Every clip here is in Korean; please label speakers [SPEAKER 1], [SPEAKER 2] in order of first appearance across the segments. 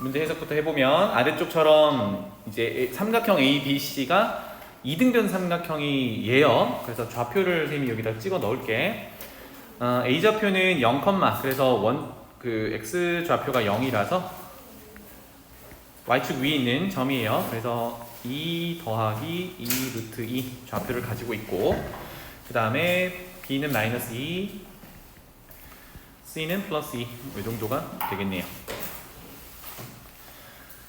[SPEAKER 1] 문제 해석부터 해보면 아래쪽처럼 이제 삼각형 ABC가 이등변 삼각형이에요. 그래서 좌표를 쌤이 여기다 찍어 넣을게. A 좌표는 0, 그래서 X 좌표가 0이라서 Y축 위에 있는 점이에요. 그래서 2 더하기 2 루트 2 좌표를 가지고 있고, 그 다음에 B는 마이너스 2, C는 플러스 2, 이 정도가 되겠네요.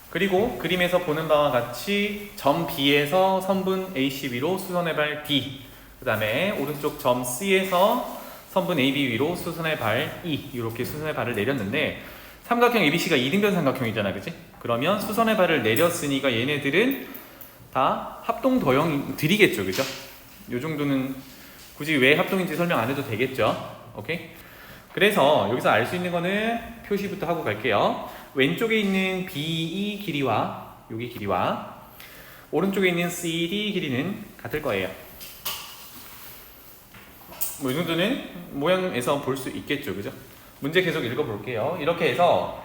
[SPEAKER 1] 그리고 그림에서 보는 바와 같이 점 B에서 선분 AC 위로 수선의 발 D, 그 다음에 오른쪽 점 C에서 선분 AB 위로 수선의 발 E, 이렇게 수선의 발을 내렸는데 삼각형 ABC가 이등변 삼각형이잖아, 그치? 그러면 수선의 발을 내렸으니까 얘네들은 다 합동 도형들이겠죠, 그죠? 요 정도는 굳이 왜 합동인지 설명 안 해도 되겠죠? 오케이? 그래서 여기서 알 수 있는 거는 표시부터 하고 갈게요. 왼쪽에 있는 BE 길이와 여기 길이와 오른쪽에 있는 CD 길이는 같을 거예요. 뭐 이 정도는 모양에서 볼 수 있겠죠, 그죠? 문제 계속 읽어볼게요. 이렇게 해서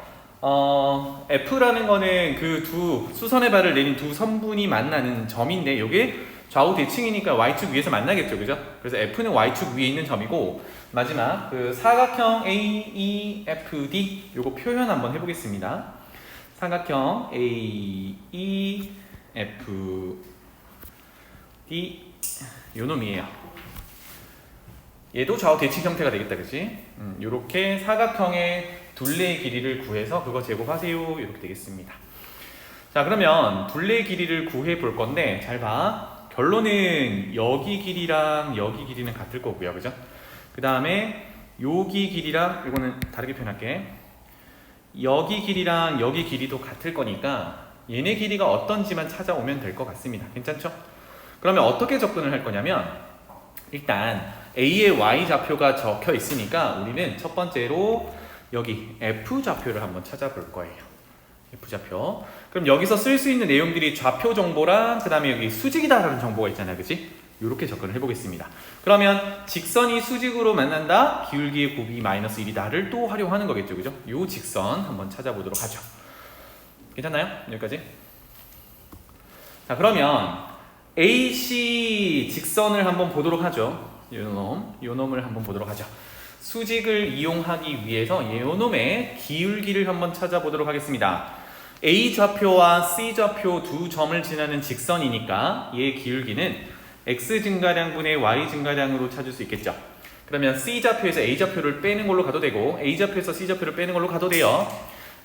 [SPEAKER 1] F라는 거는 그 두 수선의 발을 내린 두 선분이 만나는 점인데 요게 좌우 대칭이니까 Y축 위에서 만나겠죠, 그죠? 그래서 F는 Y축 위에 있는 점이고, 마지막 그 사각형 AEFD 요거 표현 한번 해보겠습니다. 사각형 AEFD 요 놈이에요. 얘도 좌우 대칭 형태가 되겠다, 그치? 요렇게 사각형의 둘레의 길이를 구해서 그거 제곱하세요, 이렇게 되겠습니다. 자, 그러면 둘레의 길이를 구해 볼 건데 잘 봐. 결론은 여기 길이랑 여기 길이는 같을 거고요, 그죠? 그 다음에 여기 길이랑 이거는 다르게 표현할게. 여기 길이랑 여기 길이도 같을 거니까 얘네 길이가 어떤지만 찾아오면 될 것 같습니다. 괜찮죠? 그러면 어떻게 접근을 할 거냐면, 일단 A의 Y 좌표가 적혀 있으니까 우리는 첫 번째로 여기 F 좌표를 한번 찾아볼 거예요. F 좌표. 그럼 여기서 쓸 수 있는 내용들이 좌표 정보랑 그 다음에 여기 수직이다라는 정보가 있잖아요, 그치? 이렇게 접근을 해보겠습니다. 그러면 직선이 수직으로 만난다, 기울기의 곱이 마이너스 1이다를 또 활용하는 거겠죠, 그죠? 요 직선 한번 찾아보도록 하죠. 괜찮나요? 여기까지? 자, 그러면 AC 직선을 한번 보도록 하죠. 요 놈을 한번 보도록 하죠. 수직을 이용하기 위해서 요 놈의 기울기를 한번 찾아보도록 하겠습니다. A 좌표와 C 좌표 두 점을 지나는 직선이니까 얘의 기울기는 X 증가량분의 Y 증가량으로 찾을 수 있겠죠. 그러면 C 좌표에서 A 좌표를 빼는 걸로 가도 되고 A 좌표에서 C 좌표를 빼는 걸로 가도 돼요.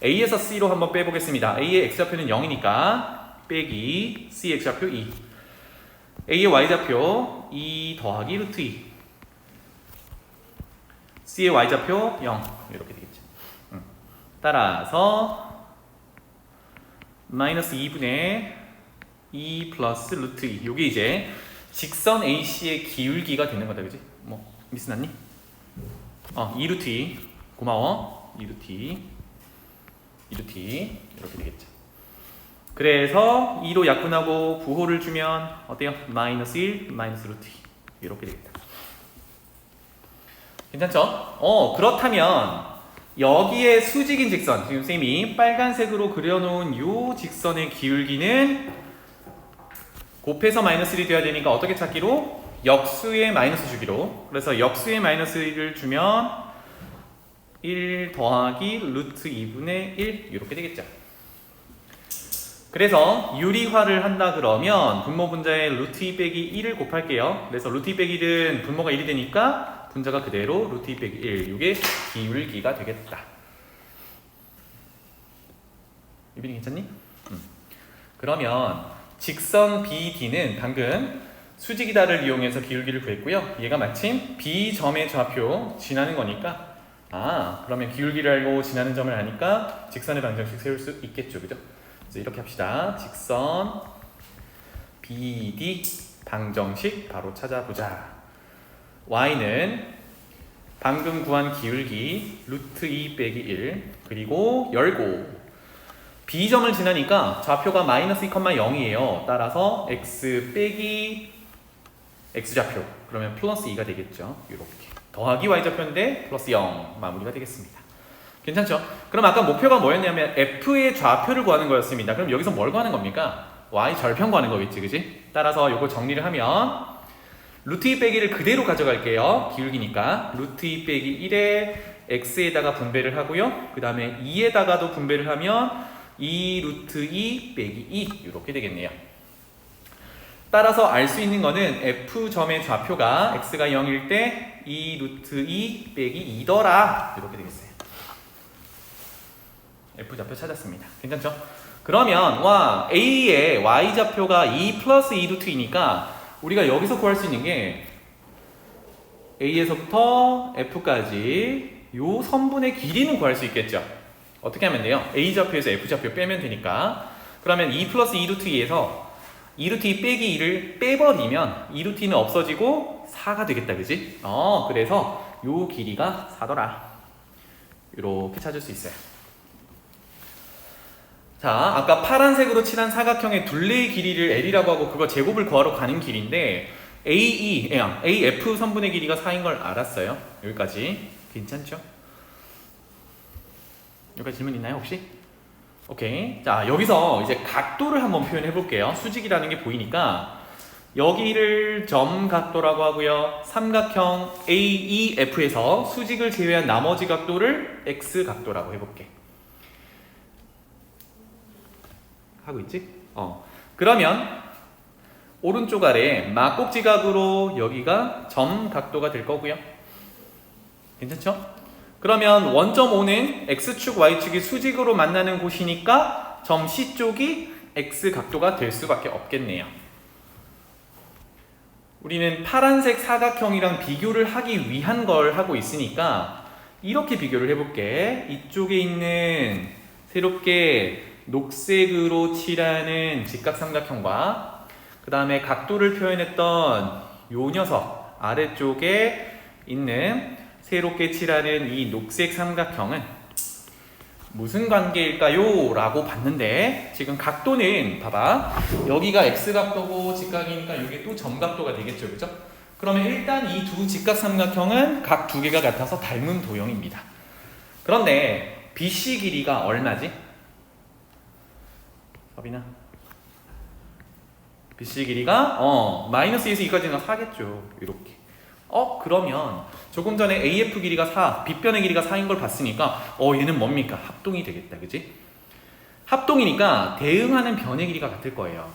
[SPEAKER 1] A에서 C로 한번 빼보겠습니다. A의 X 좌표는 0이니까 빼기 C X 좌표 2, A의 Y 좌표 2 더하기 루트 2, C의 Y 좌표 0, 이렇게 되겠죠. 따라서 마이너스 2분의 2 플러스 루트 2, 요게 이제 직선 AC의 기울기가 되는 거다, 그지? 뭐 미스 났니? 2 루트 2, 고마워. 2 루트 2, 2 루트 2, 이렇게 되겠죠. 그래서 2로 약분하고 부호를 주면 어때요? 마이너스 1, 마이너스 루트 2, 이렇게 되겠다. 괜찮죠? 그렇다면 여기에 수직인 직선, 지금 쌤이 빨간색으로 그려놓은 요 직선의 기울기는 곱해서 마이너스 1이 돼야 되니까 어떻게 찾기로? 역수의 마이너스 주기로. 그래서 역수의 마이너스 1을 주면 1 더하기 루트 2분의 1, 이렇게 되겠죠. 그래서 유리화를 한다 그러면 분모 분자에 루트 2 빼기 1을 곱할게요. 그래서 루트 2 빼기 1은 분모가 1이 되니까 분자가 그대로 루트 2 빼기 1, 이게 기울기가 되겠다. 유빈이 괜찮니? 그러면 직선 BD는 방금 수직이다를 이용해서 기울기를 구했고요. 얘가 마침 B점의 좌표 지나는 거니까, 그러면 기울기를 알고 지나는 점을 아니까 직선의 방정식 세울 수 있겠죠, 그죠? 그래서 이렇게 합시다. 직선 BD 방정식 바로 찾아보자. Y는 방금 구한 기울기 루트 2 빼기 1, 그리고 열고 B점을 지나니까 좌표가 마이너스 2,0이에요. 따라서 X 빼기 X좌표, 그러면 플러스 2가 되겠죠. 이렇게 더하기 Y좌표인데 플러스 0 마무리가 되겠습니다. 괜찮죠? 그럼 아까 목표가 뭐였냐면 f의 좌표를 구하는 거였습니다. 그럼 여기서 뭘 구하는 겁니까? y 절편 구하는 거겠지, 그지? 따라서 요거 정리를 하면 루트 2 빼기를 그대로 가져갈게요. 기울기니까 루트 2 빼기 1에 x에다가 분배를 하고요. 그 다음에 2에다가도 분배를 하면 2 루트 2 빼기 2 이렇게 되겠네요. 따라서 알 수 있는 거는 f점의 좌표가 x가 0일 때 2 루트 2 빼기 2더라 이렇게 되겠어요. f좌표 찾았습니다. 괜찮죠? 그러면 와 a의 y좌표가 2 플러스 2 루트 2니까 우리가 여기서 구할 수 있는 게 a에서부터 f까지 요 선분의 길이는 구할 수 있겠죠. 어떻게 하면 돼요? a좌표에서 f좌표 빼면 되니까 그러면 2 플러스 2 루트 2에서 2 루트 2 빼기 2를 빼버리면 2 루트 2는 없어지고 4가 되겠다, 그지? 그래서 요 길이가 4더라 이렇게 찾을 수 있어요. 자, 아까 파란색으로 칠한 사각형의 둘레의 길이를 L이라고 하고 그거 제곱을 구하러 가는 길인데 AF 선분의 길이가 4인 걸 알았어요. 여기까지 괜찮죠? 여기까지 질문 있나요 혹시? 오케이. 자, 여기서 이제 각도를 한번 표현해 볼게요. 수직이라는 게 보이니까 여기를 점 각도라고 하고요. 삼각형 AEF에서 수직을 제외한 나머지 각도를 X 각도라고 해볼게. 하고 있지? 그러면 오른쪽 아래 막꼭지각으로 여기가 점 각도가 될 거고요. 괜찮죠? 그러면 원점 O는 X축, Y축이 수직으로 만나는 곳이니까 점 C쪽이 X 각도가 될 수밖에 없겠네요. 우리는 파란색 사각형이랑 비교를 하기 위한 걸 하고 있으니까 이렇게 비교를 해볼게. 이쪽에 있는 새롭게 녹색으로 칠하는 직각삼각형과 그 다음에 각도를 표현했던 요 녀석 아래쪽에 있는 새롭게 칠하는 이 녹색 삼각형은 무슨 관계일까요? 라고 봤는데 지금 각도는 봐봐 여기가 X각도고 직각이니까 이게 또 점각도가 되겠죠, 그죠? 그러면 일단 이 두 직각삼각형은 각 두 개가 같아서 닮은 도형입니다. 그런데 BC 길이가 얼마지? 서빈아 BC 길이가 마이너스 2에서 2까지는 4겠죠. 이렇게 그러면 조금 전에 AF 길이가 4 빗변의 길이가 4인 걸 봤으니까 얘는 뭡니까? 합동이 되겠다, 그지? 합동이니까 대응하는 변의 길이가 같을 거예요.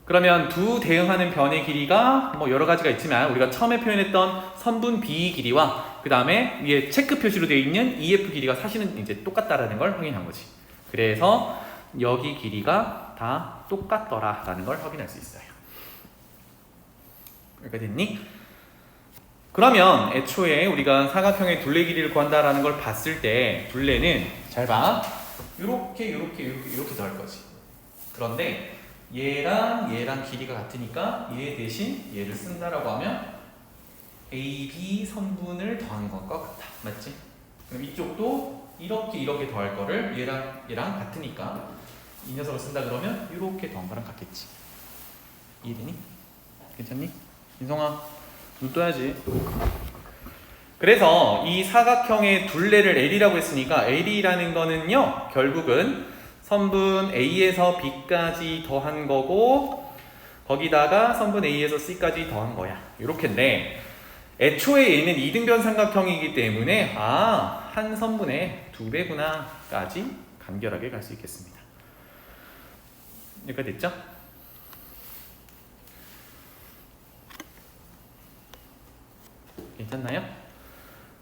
[SPEAKER 1] 그러면 두 대응하는 변의 길이가 뭐 여러 가지가 있지만 우리가 처음에 표현했던 선분 B 길이와 그 다음에 위에 체크 표시로 되어 있는 EF 길이가 사실은 이제 똑같다라는 걸 확인한 거지. 그래서 여기 길이가 다 똑같더라라는 걸 확인할 수 있어요. 이렇게 됐니? 그러면 애초에 우리가 사각형의 둘레 길이를 구한다라는 걸 봤을 때 둘레는 잘 봐. 이렇게 더할 거지. 그런데 얘랑 길이가 같으니까 얘 대신 얘를 쓴다라고 하면 AB 선분을 더한 것과 같다. 맞지? 그럼 이쪽도 이렇게 더할 거를 얘랑 같으니까 이 녀석을 쓴다 그러면 이렇게 더한 거랑 같겠지. 이해되니? 괜찮니? 인성아 눈 떠야지. 그래서 이 사각형의 둘레를 L이라고 했으니까 L이라는 거는요 결국은 선분 A에서 B까지 더한 거고 거기다가 선분 A에서 C까지 더한 거야. 이렇게인데 애초에 얘는 이등변 삼각형이기 때문에 한 선분의 2배구나 까지 간결하게 갈 수 있겠습니다. 여기까지 됐죠? 괜찮나요?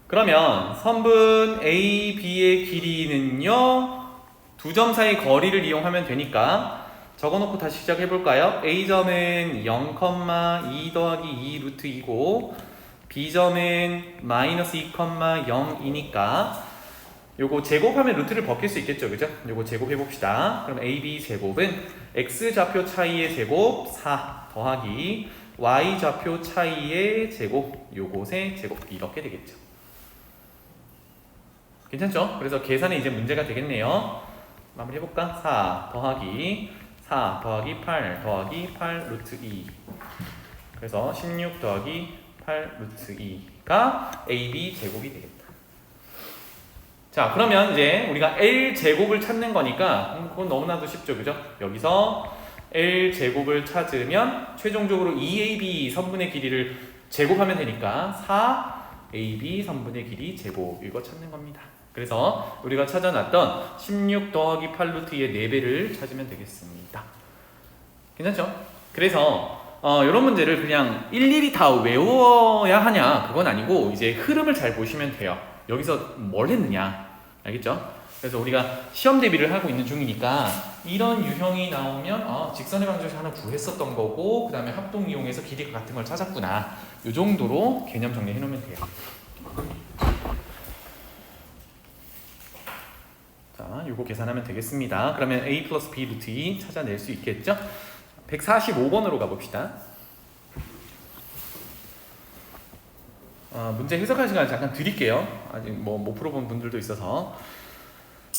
[SPEAKER 1] 그러면 선분 A, B의 길이는요 두 점 사이 거리를 이용하면 되니까 적어놓고 다시 시작해볼까요? A점은 0,2 더하기 2 루트 2고 B점은 마이너스 2,0이니까 요거 제곱하면 루트를 벗길 수 있겠죠, 그죠? 요거 제곱해봅시다. 그럼 AB 제곱은 X 좌표 차이의 제곱 4 더하기 Y 좌표 차이의 제곱 요것의 제곱 이렇게 되겠죠. 괜찮죠? 그래서 계산에 이제 문제가 되겠네요. 마무리 해볼까? 4 더하기 8 더하기 8 루트 2 그래서 16 더하기 8 루트 2가 AB 제곱이 되겠다. 자, 그러면 이제 우리가 L 제곱을 찾는 거니까 그건 너무나도 쉽죠, 그죠? 여기서 L 제곱을 찾으면 최종적으로 2AB 선분의 길이를 제곱하면 되니까 4AB 선분의 길이 제곱 이거 찾는 겁니다. 그래서 우리가 찾아놨던 16 더하기 8루트 2의 4배를 찾으면 되겠습니다. 괜찮죠? 그래서 이런 문제를 그냥 일일이 다 외워야 하냐 그건 아니고 이제 흐름을 잘 보시면 돼요. 여기서 뭘 했느냐 알겠죠? 그래서 우리가 시험 대비를 하고 있는 중이니까 이런 유형이 나오면 직선의 방정식 하나 구했었던 거고 그 다음에 합동 이용해서 길이가 같은 걸 찾았구나 이 정도로 개념 정리해 놓으면 돼요. 자, 요거 계산하면 되겠습니다. 그러면 a 플러스 b 루트 2 찾아낼 수 있겠죠? 145번으로 가봅시다. 문제 해석할 시간 잠깐 드릴게요. 아직 못 풀어본 분들도 있어서.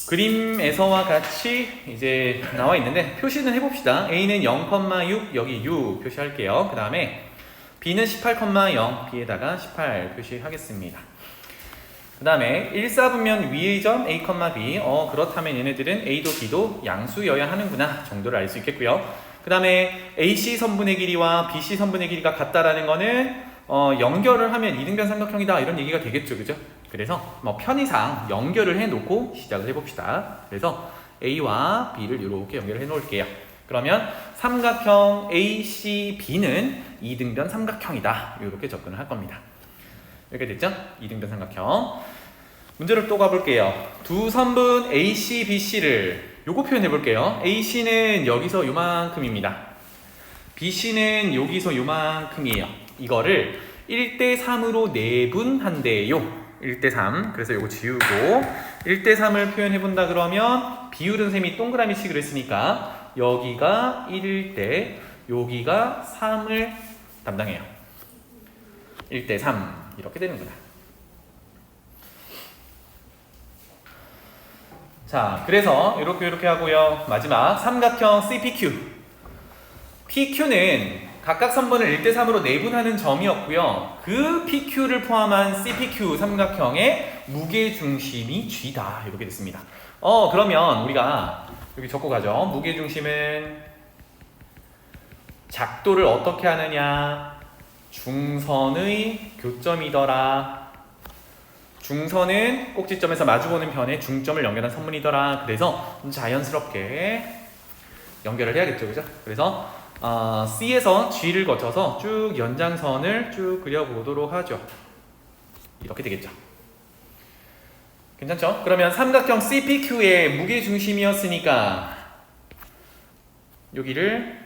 [SPEAKER 1] 그림에서와 같이 이제 나와 있는데 표시는 해봅시다. A는 0,6 여기 6 표시할게요. 그 다음에 B는 18,0 B에다가 18 표시하겠습니다. 그 다음에 1사분면 위의 점 A, B 그렇다면 얘네들은 A도 B도 양수여야 하는구나 정도를 알 수 있겠고요. 그 다음에 AC 선분의 길이와 BC 선분의 길이가 같다라는 거는 연결을 하면 이등변 삼각형이다 이런 얘기가 되겠죠, 그죠? 그래서 편의상 연결을 해놓고 시작을 해봅시다. 그래서 A와 B를 이렇게 연결을 해놓을게요. 그러면 삼각형 ACB는 이등변 삼각형이다 이렇게 접근을 할 겁니다. 이렇게 됐죠? 이등변 삼각형. 문제를 또 가볼게요. 두 선분 AC, BC를 요거 표현해 볼게요. AC는 여기서 요만큼입니다. BC는 여기서 요만큼이에요. 이거를 1대3으로 내분한대요. 1대3. 그래서 요거 지우고 1대3을 표현해 본다 그러면 비율은 셈이 동그라미 치기로 했으니까 여기가 1일 때 여기가 3을 담당해요. 1대3 이렇게 되는구나. 자, 그래서 이렇게 하고요. 마지막 삼각형 CPQ. PQ는 각각 선분을 1대3으로 내분하는 점이었고요. 그 PQ를 포함한 CPQ 삼각형의 무게중심이 G다. 이렇게 됐습니다. 그러면 우리가 여기 적고 가죠. 무게중심은 작도를 어떻게 하느냐? 중선의 교점이더라. 중선은 꼭지점에서 마주보는 편에 중점을 연결한 선분이더라. 그래서 자연스럽게 연결을 해야겠죠, 그죠? 그래서 C에서 G를 거쳐서 쭉 연장선을 쭉 그려보도록 하죠. 이렇게 되겠죠. 괜찮죠? 그러면 삼각형 CPQ의 무게중심이었으니까 여기를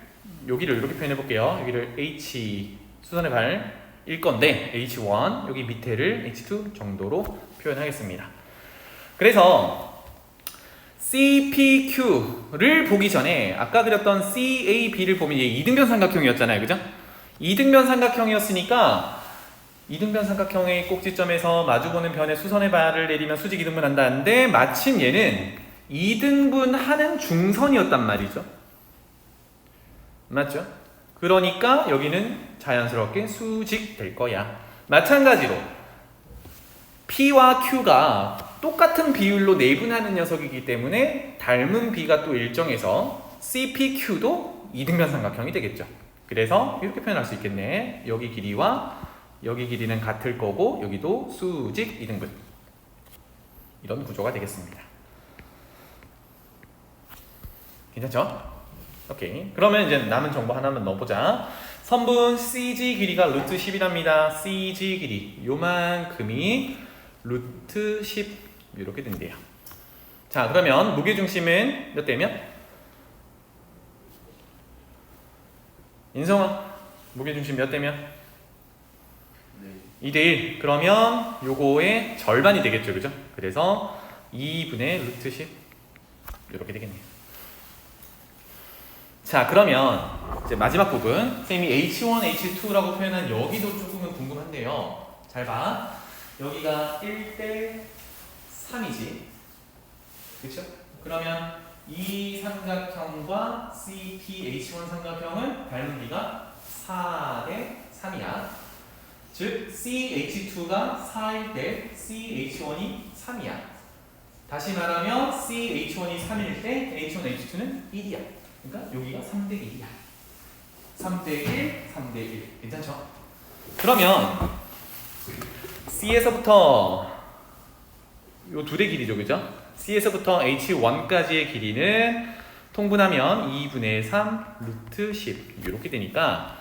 [SPEAKER 1] 이렇게 표현해 볼게요. 여기를 H 수선의 발일 건데 H1 여기 밑에를 H2 정도로 표현하겠습니다. 그래서 CPQ를 보기 전에 아까 그렸던 CAB를 보면 얘 이등변 삼각형이었잖아요, 그죠? 이등변 삼각형이었으니까 이등변 삼각형의 꼭지점에서 마주보는 변에 수선의 발을 내리면 수직 이등분 한다는데 마침 얘는 이등분하는 중선이었단 말이죠. 맞죠? 그러니까 여기는 자연스럽게 수직 될 거야. 마찬가지로 P와 Q가 똑같은 비율로 내분하는 녀석이기 때문에 닮은 B가 또 일정해서 CPQ도 이등변 삼각형이 되겠죠. 그래서 이렇게 표현할 수 있겠네. 여기 길이와 여기 길이는 같을 거고 여기도 수직 이등분. 이런 구조가 되겠습니다. 괜찮죠? 오케이. 그러면 이제 남은 정보 하나만 넣어보자. 선분 CG 길이가 루트 10이랍니다. CG 길이 요만큼이 루트 10 이렇게 된대요. 자, 그러면 무게중심은 몇 대면? 인성아, 무게중심 몇 대면? 2대1. 그러면 요거의 절반이 되겠죠, 그죠? 그래서 2분의 루트 10 이렇게 되겠네요. 자, 그러면 이제 마지막 부분 쌤이 H1, H2라고 표현한 여기도 조금은 궁금한데요. 잘 봐. 여기가 1대 3이지. 그쵸? 그러면 이 삼각형과 CPH1 삼각형은 닮은 비가 4대 3이야. 즉 CH2가 4일 때 CH1이 3이야. 다시 말하면 CH1이 3일 때 H1, H2는 1이야. 그러니까 여기가 3대 1이야. 3대 1, 3대 1. 괜찮죠? 그러면 C에서부터 요 두 대 길이죠, 그죠? C에서부터 H1까지의 길이는 통분하면 2분의 3 루트 10 이렇게 되니까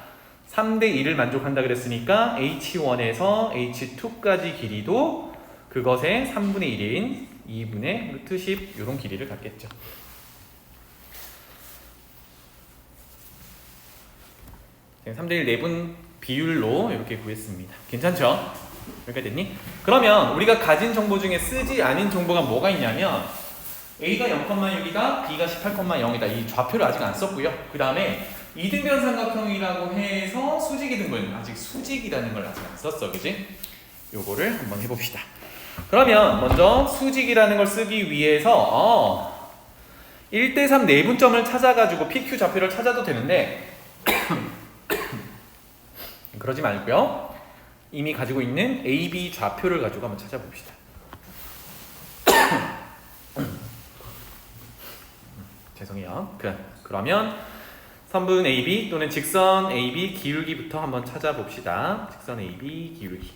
[SPEAKER 1] 3대 1을 만족한다 그랬으니까 H1에서 H2까지 길이도 그것의 3분의 1인 2분의 루트 10 이런 길이를 갖겠죠. 3대 1 내분 비율로 이렇게 구했습니다. 괜찮죠? 여기까지 됐니? 그러면 우리가 가진 정보 중에 쓰지 않은 정보가 뭐가 있냐면 A가 0,6이다, B가 18,0이다. 이 좌표를 아직 안 썼고요. 그 다음에 이등변 삼각형이라고 해서 수직 이등분, 아직 수직이라는 걸 아직 안 썼어, 그지? 요거를 한번 해봅시다. 그러면 먼저 수직이라는 걸 쓰기 위해서 1대3 내분점을 찾아가지고 PQ 좌표를 찾아도 되는데 그러지 말고요. 이미 가지고 있는 AB 좌표를 가지고 한번 찾아봅시다. 죄송해요. 그러면 선분 AB 또는 직선 AB 기울기부터 한번 찾아봅시다. 직선 AB 기울기.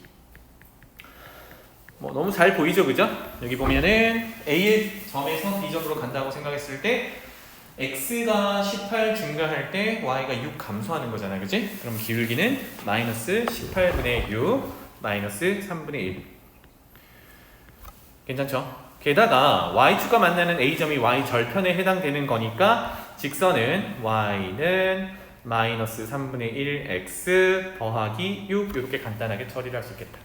[SPEAKER 1] 뭐 너무 잘 보이죠, 그죠? 여기 보면은 A의 점에서 B점으로 간다고 생각했을 때 X가 18 증가할 때 Y가 6 감소하는 거잖아요, 그지? 그럼 기울기는 마이너스 18분의 6 마이너스 3분의 1. 괜찮죠? 게다가 Y축과 만나는 A점이 Y절편에 해당되는 거니까 직선은 Y는 마이너스 3분의 1 X 더하기 6 이렇게 간단하게 처리를 할 수 있겠다.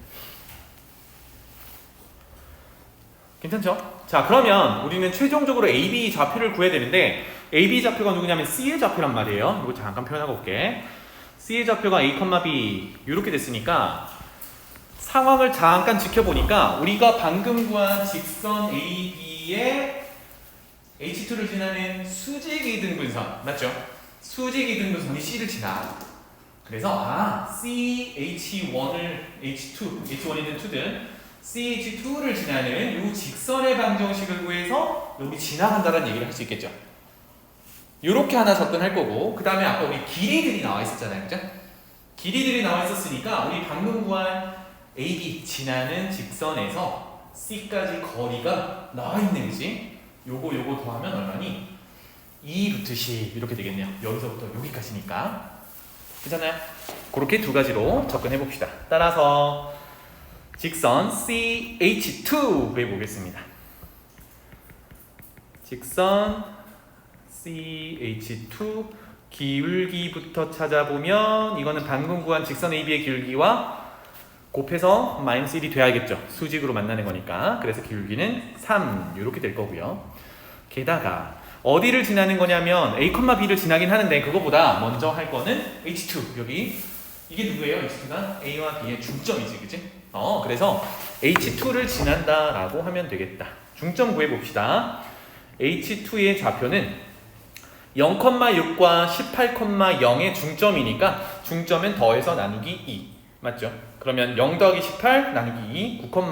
[SPEAKER 1] 괜찮죠? 자, 그러면 우리는 최종적으로 AB 좌표를 구해야 되는데 AB 좌표가 누구냐면 C의 좌표란 말이에요. 이거 잠깐 표현하고 올게. C의 좌표가 A, B 이렇게 됐으니까 상황을 잠깐 지켜보니까 우리가 방금 구한 직선 AB의 H2를 지나는 수직 이등분선 맞죠? 수직 이등분선이 C를 지나. 그래서 CH1을 H1이든 2든 CH2를 지나는 이 직선의 방정식을 구해서 여기 지나간다는 얘기를 할 수 있겠죠. 요렇게 하나 접근할 거고, 그 다음에 아까 우리 길이들이 나와 있었잖아요, 그죠? 길이들이 나와 있었으니까 우리 방금 구한 AB 지나는 직선에서 C까지 거리가 나와 있는 거지. 요거 더하면 얼마니? 2 루트 10 이렇게 되겠네요. 여기서부터 여기까지니까. 괜찮아요? 그렇게 두 가지로 접근해 봅시다. 따라서 직선 CH2 구해보겠습니다. 직선 CH2 기울기부터 찾아보면 이거는 방금 구한 직선 AB의 기울기와 곱해서 마이너스 1이 돼야겠죠. 수직으로 만나는 거니까. 그래서 기울기는 3 이렇게 될 거고요. 게다가 어디를 지나는 거냐면 A, B를 지나긴 하는데 그거보다 먼저 할 거는 H2 여기 이게 누구예요? H2가 A와 B의 중점이지, 그치? 그래서 H2를 지난다라고 하면 되겠다. 중점 구해봅시다. H2의 좌표는 0,6과 18,0의 중점이니까 중점은 더해서 나누기 2 맞죠? 그러면 0 더하기 18 나누기 2 9,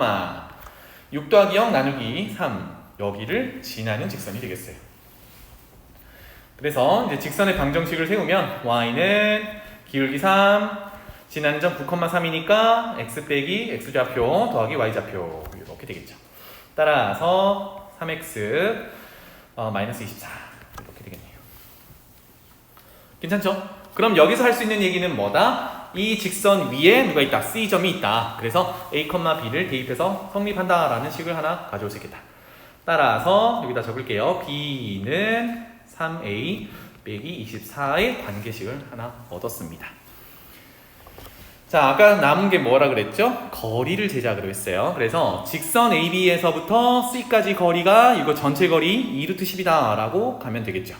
[SPEAKER 1] 6 더하기 0 나누기 3 여기를 지나는 직선이 되겠어요. 그래서 이제 직선의 방정식을 세우면 Y는 기울기 3 지나는 점 9,3이니까 X 빼기 X좌표 더하기 Y좌표 이렇게 되겠죠. 따라서 3X 마이너스 24 이렇게 되겠네요. 괜찮죠? 그럼 여기서 할 수 있는 얘기는 뭐다? 이 직선 위에 누가 있다? C점이 있다. 그래서 A, B를 대입해서 성립한다라는 식을 하나 가져올 수 있겠다. 따라서 여기다 적을게요. B는 3A 빼기 24의 관계식을 하나 얻었습니다. 자, 아까 남은 게 뭐라 그랬죠? 거리를 재자기로 했어요. 그래서 직선 AB에서부터 C까지 거리가 이거 전체 거리 2루트 10이다 라고 가면 되겠죠.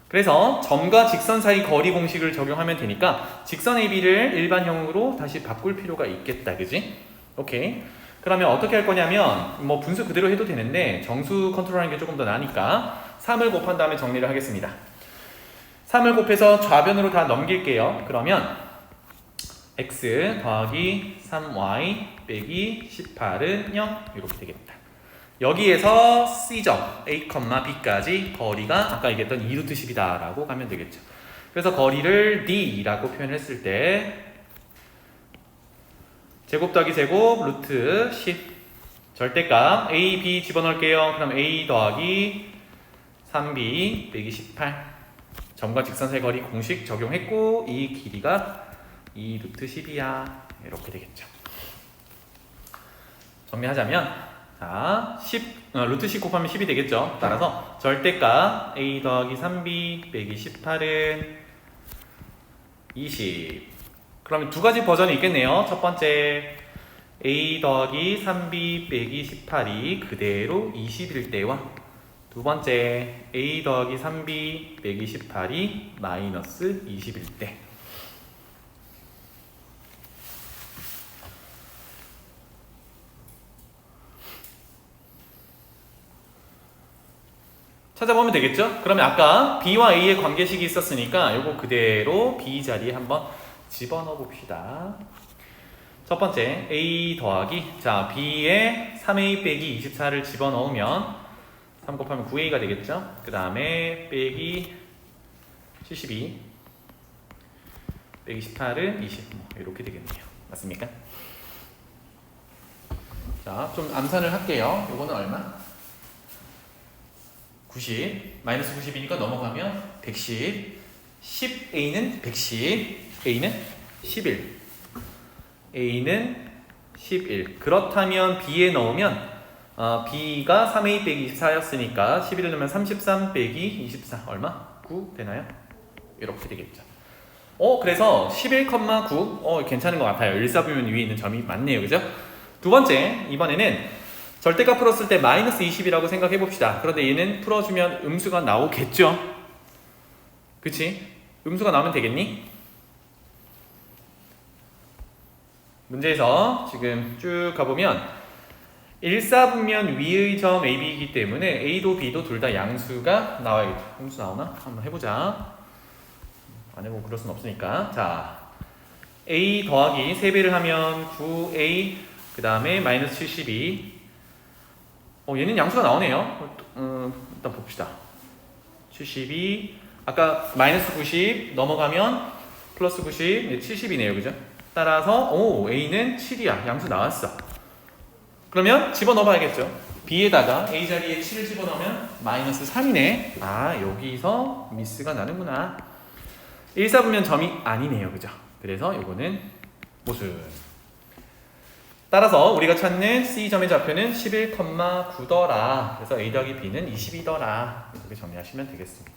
[SPEAKER 1] 그래서 점과 직선 사이 거리 공식을 적용하면 되니까 직선 AB를 일반형으로 다시 바꿀 필요가 있겠다, 그지? 오케이. 그러면 어떻게 할 거냐면 뭐 분수 그대로 해도 되는데 정수 컨트롤하는 게 조금 더 나으니까 3을 곱한 다음에 정리를 하겠습니다. 3을 곱해서 좌변으로 다 넘길게요. 그러면 x 더하기 3y 빼기 18은 0 이렇게 되겠다. 여기에서 C점 A, B까지 거리가 아까 얘기했던 2루트 10이다 라고 가면 되겠죠. 그래서 거리를 D라고 표현했을 때 제곱 더하기 제곱 루트 10 절대값 A, B 집어넣을게요. 그럼 A 더하기 3B 빼기 18 점과 직선의 거리 공식 적용했고 이 길이가 2루트 10이야 이렇게 되겠죠. 정리하자면 자, 루트 10 곱하면 10이 되겠죠. 따라서 절대값 A 더하기 3B 빼기 18은 20. 그러면 두 가지 버전이 있겠네요. 첫 번째 A 더하기 3B 빼기 18이 그대로 20일 때와 두 번째 A 더하기 3B 빼기 18이 마이너스 20일 때. 찾아보면 되겠죠? 그러면 아까 B와 A의 관계식이 있었으니까 이거 그대로 B 자리에 한번 집어넣어 봅시다. 첫 번째 A 더하기 자 B에 3A 빼기 24를 집어넣으면 3 곱하면 9A가 되겠죠? 그 다음에 빼기 72 빼기 18은 20 이렇게 되겠네요. 맞습니까? 자, 좀 암산을 할게요. 이거는 얼마? 90 마이너스 90이니까 넘어가면 110 10A는 110 A는 11 A는 11 그렇다면 B에 넣으면 B가 3A 빼기 24였으니까 11을 넣으면 33 빼기 24 얼마? 9 되나요? 이렇게 되겠죠. 그래서 11,9 괜찮은 것 같아요. 1사분면 위에 있는 점이 맞네요. 그죠? 두 번째 이번에는 절대값 풀었을 때 마이너스 20이라고 생각해 봅시다. 그런데 얘는 풀어주면 음수가 나오겠죠? 그치? 음수가 나오면 되겠니? 문제에서 지금 쭉 가보면 1사분면 위의 점 AB이기 때문에 A도 B도 둘 다 양수가 나와야겠죠. 음수 나오나? 한번 해보자. 안 해보고 그럴 순 없으니까. 자, A 더하기 3배를 하면 9A 그 다음에 마이너스 72 얘는 양수가 나오네요. 일단 봅시다. 72 아까 마이너스 90 넘어가면 플러스 90 70이네요. 그죠? 따라서 A는 7이야. 양수 나왔어. 그러면 집어넣어 봐야겠죠. B에다가 A 자리에 7을 집어넣으면 마이너스 3이네. 여기서 미스가 나는구나. 1사분면 점이 아니네요. 그죠? 그래서 이거는 모순. 따라서 우리가 찾는 C점의 좌표는 11,9더라. 그래서 A 더하기 B는 22더라. 이렇게 정리하시면 되겠습니다.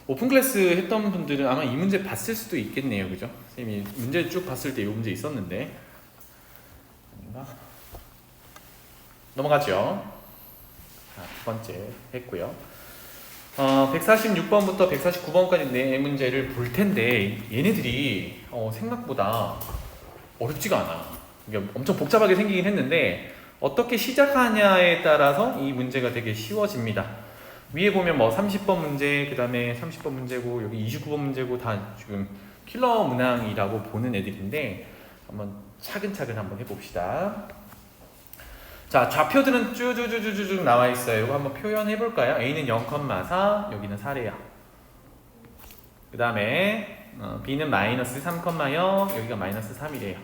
[SPEAKER 1] 오픈클래스 했던 분들은 아마 이 문제 봤을 수도 있겠네요. 그죠? 선생님이 문제 쭉 봤을 때 이 문제 있었는데 넘어가죠. 두 번째 했고요. 146번부터 149번까지 네 문제를 볼 텐데 얘네들이 생각보다 어렵지가 않아. 이게 엄청 복잡하게 생기긴 했는데 어떻게 시작하냐에 따라서 이 문제가 되게 쉬워집니다. 위에 보면 뭐 30번 문제, 그 다음에 30번 문제고 여기 29번 문제고 다 지금 킬러 문항이라고 보는 애들인데 한번 차근차근 한번 해봅시다. 자, 좌표들은 쭈쭈쭈쭈쭈 나와 있어요. 이거 한번 표현해 볼까요? A는 0,4, 여기는 4래요. 그 다음에 B는 마이너스 3,0, 여기가 마이너스 3이래요.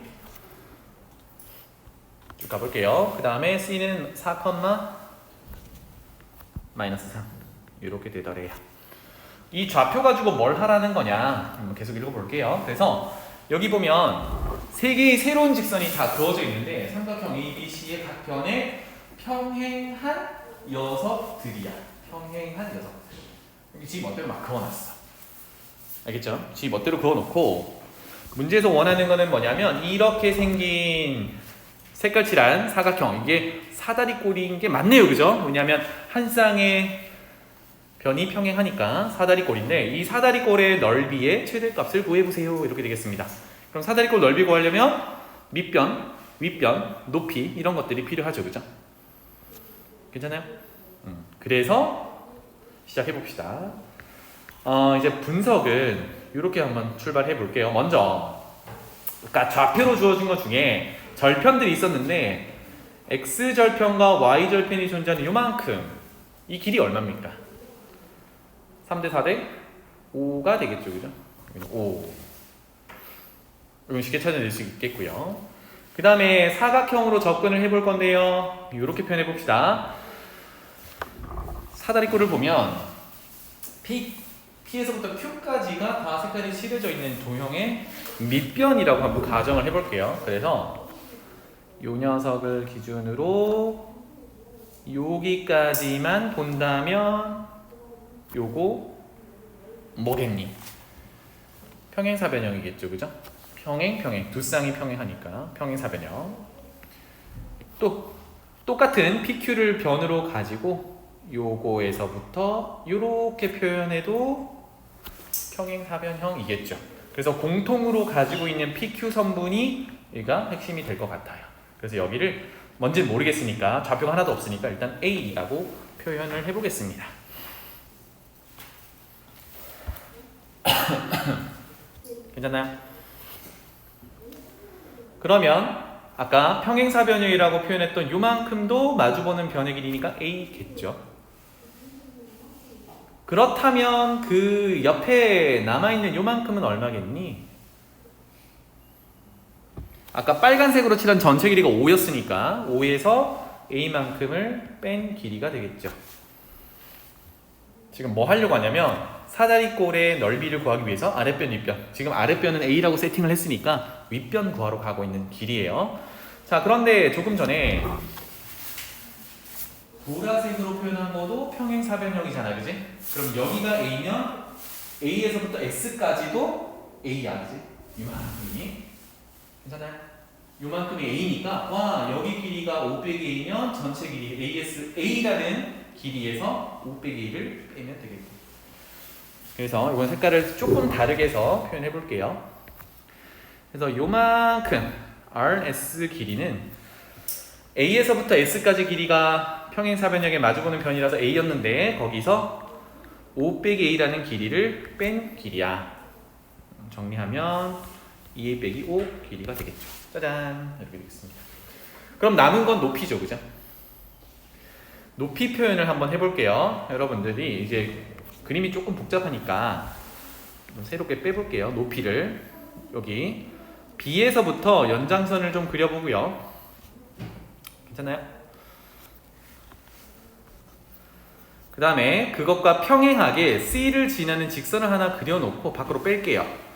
[SPEAKER 1] 쭉 가볼게요. 그 다음에 C는 4, 마이너스 3 이렇게 되더래요. 이 좌표 가지고 뭘 하라는 거냐 계속 읽어볼게요. 그래서 여기 보면 세 개의 새로운 직선이 다 그어져 있는데 삼각형 ABC의 각 편에 평행한 녀석들이야. 평행한 녀석들. 여기 지 멋대로 막 그어놨어. 알겠죠? 지 멋대로 그어놓고 문제에서 원하는 거는 뭐냐면 이렇게 생긴 색깔칠한 사각형, 이게 사다리꼴인 게 맞네요. 그죠? 왜냐하면 한 쌍의 변이 평행하니까 사다리꼴인데 이 사다리꼴의 넓이의 최대값을 구해보세요. 이렇게 되겠습니다. 그럼 사다리꼴 넓이 구하려면 밑변, 윗변, 높이 이런 것들이 필요하죠. 그죠? 괜찮아요? 그래서 시작해봅시다. 이제 분석은 이렇게 한번 출발해 볼게요. 먼저 그러니까 좌표로 주어진 것 중에 절편들이 있었는데 x절편과 y절편이 존재하는 요만큼 이 길이 얼마입니까? 3대 4대 5가 되겠죠, 그죠? 5. 이건 쉽게 찾아낼 수 있겠고요. 그 다음에 사각형으로 접근을 해볼 건데요. 이렇게 표현해 봅시다. 사다리꼴을 보면 P에서부터 Q까지가 다 색깔이 칠해져 있는 도형의 밑변이라고 한번 가정을 해볼게요. 그래서 요 녀석을 기준으로 여기까지만 본다면 요거 뭐겠니? 평행사변형이겠죠, 그죠? 평행 두 쌍이 평행하니까 평행사변형. 또 똑같은 PQ를 변으로 가지고 요거에서부터 요렇게 표현해도 평행사변형이겠죠. 그래서 공통으로 가지고 있는 PQ 선분이 얘가 핵심이 될 것 같아요. 그래서 여기를 뭔지는 모르겠으니까 좌표가 하나도 없으니까 일단 A라고 표현을 해보겠습니다. 괜찮나요? 그러면 아까 평행사변형이라고 표현했던 요만큼도 마주보는 변의 길이니까 A겠죠. 그렇다면 그 옆에 남아있는 요만큼은 얼마겠니? 아까 빨간색으로 칠한 전체 길이가 5였으니까 5에서 A만큼을 뺀 길이가 되겠죠. 지금 뭐 하려고 하냐면 사다리꼴의 넓이를 구하기 위해서 아랫변, 윗변. 지금 아랫변은 A라고 세팅을 했으니까 윗변 구하러 가고 있는 길이에요. 자, 그런데 조금 전에 보라색으로 표현한 것도 평행사변형이잖아, 그지? 그럼 여기가 A면 A에서부터 X까지도 A야, 그지? 이만큼이. 괜찮아요? 요만큼이 A니까 와, 여기 길이가 5 빼기 A면 전체 길이 A라는 길이에서 5 빼기 A를 빼면 되겠고. 그래서 이번 색깔을 조금 다르게 해서 표현해 볼게요. 그래서 요만큼 RS 길이는 A에서부터 S까지 길이가 평행사변형에 마주보는 변이라서 A였는데 거기서 5 빼기 A라는 길이를 뺀 길이야. 정리하면 2A 빼기 5 길이가 되겠죠. 짜잔, 이렇게 되겠습니다. 그럼 남은 건 높이죠, 그죠? 높이 표현을 한번 해볼게요. 여러분들이 이제 그림이 조금 복잡하니까 좀 새롭게 빼볼게요. 높이를 여기 B에서부터 연장선을 좀 그려보고요. 괜찮나요? 그 다음에 그것과 평행하게 C를 지나는 직선을 하나 그려놓고 밖으로 뺄게요.